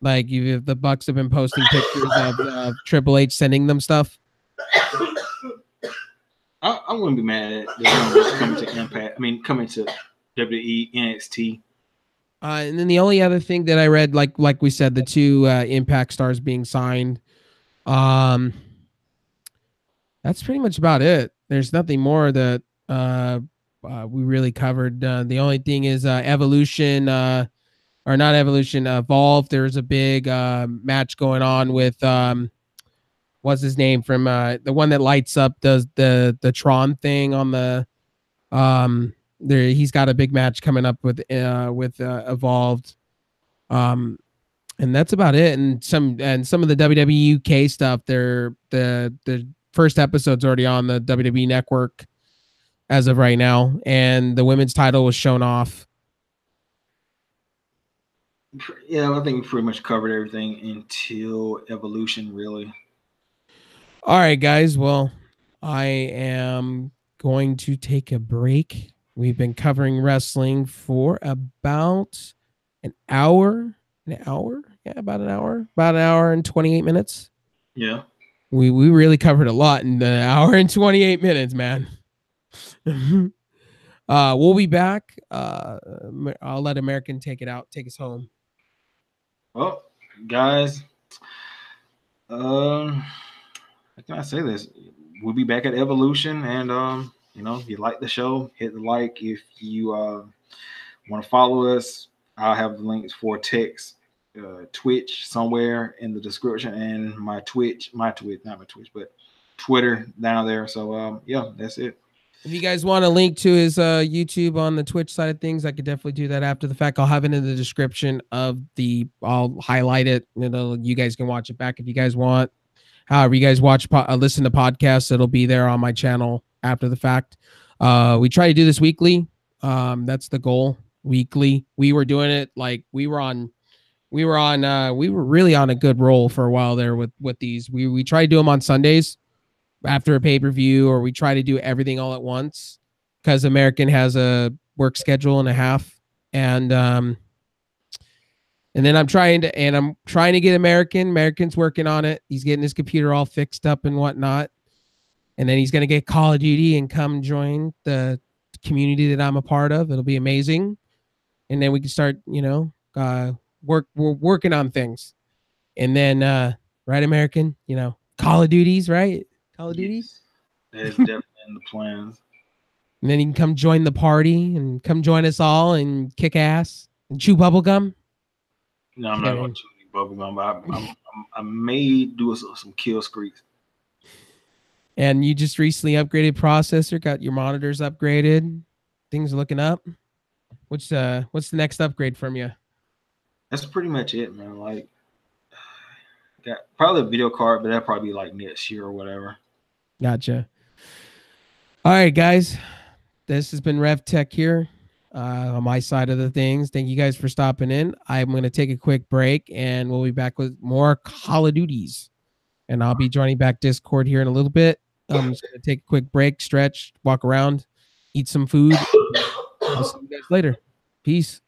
Like the Bucks have been posting pictures of Triple H sending them stuff. I wouldn't be mad at the coming to Impact. I mean, coming to WWE, NXT. And then the only other thing that I read, like we said, the two Impact stars being signed. That's pretty much about it. There's nothing more that we really covered. The only thing is Evolution, or not Evolution, Evolve. There's a big match going on with what's his name from the one that lights up, does the Tron thing on the he's got a big match coming up with Evolved, and that's about it. And some of the WWE UK stuff, the first episode's already on the WWE Network as of right now, and the women's title was shown off. Yeah, I think we pretty much covered everything until Evolution, really. All right, guys. Well, I am going to take a break. We've been covering wrestling for about an hour. Yeah, about an hour and 28 minutes. Yeah. We really covered a lot in the hour and 28 minutes, man. We'll be back. I'll let American take us home. Well, guys, how can I say this? We'll be back at Evolution, and if you like the show, hit the like. If you want to follow us, I'll have the links for Twitch somewhere in the description, and my Twitch, not my Twitch, but Twitter down there. So yeah, that's it. If you guys want a link to his YouTube on the Twitch side of things, I could definitely do that after the fact. I'll have it in the description I'll highlight it. You guys can watch it back if you guys want. However, you guys listen to podcasts, it'll be there on my channel after the fact. We try to do this weekly. That's the goal. Weekly. We were doing it like we were really on a good roll for a while there with these. We try to do them on Sundays after a pay-per-view, or we try to do everything all at once, because American has a work schedule and a half, and then I'm trying to get American. American's working on it. He's getting his computer all fixed up and whatnot. And then he's going to get Call of Duty and come join the community that I'm a part of. It'll be amazing. And then we can start, we're working on things. And then, right, American, Call of Duties, right? Call of Duty? That is definitely in the plans. And then he can come join the party and come join us all and kick ass and chew bubblegum. No, I'm not going to chew any bubblegum, but I may do some kill streaks. And you just recently upgraded processor, got your monitors upgraded. Things are looking up. What's the next upgrade from you? That's pretty much it, man. Like, got probably a video card, but that'll probably be like next year or whatever. Gotcha. All right, guys. This has been Rev Tech here on my side of the things. Thank you guys for stopping in. I'm going to take a quick break, and we'll be back with more Call of Duties. And I'll be joining back Discord here in a little bit. I'm just going to take a quick break, stretch, walk around, eat some food. I'll see you guys later. Peace.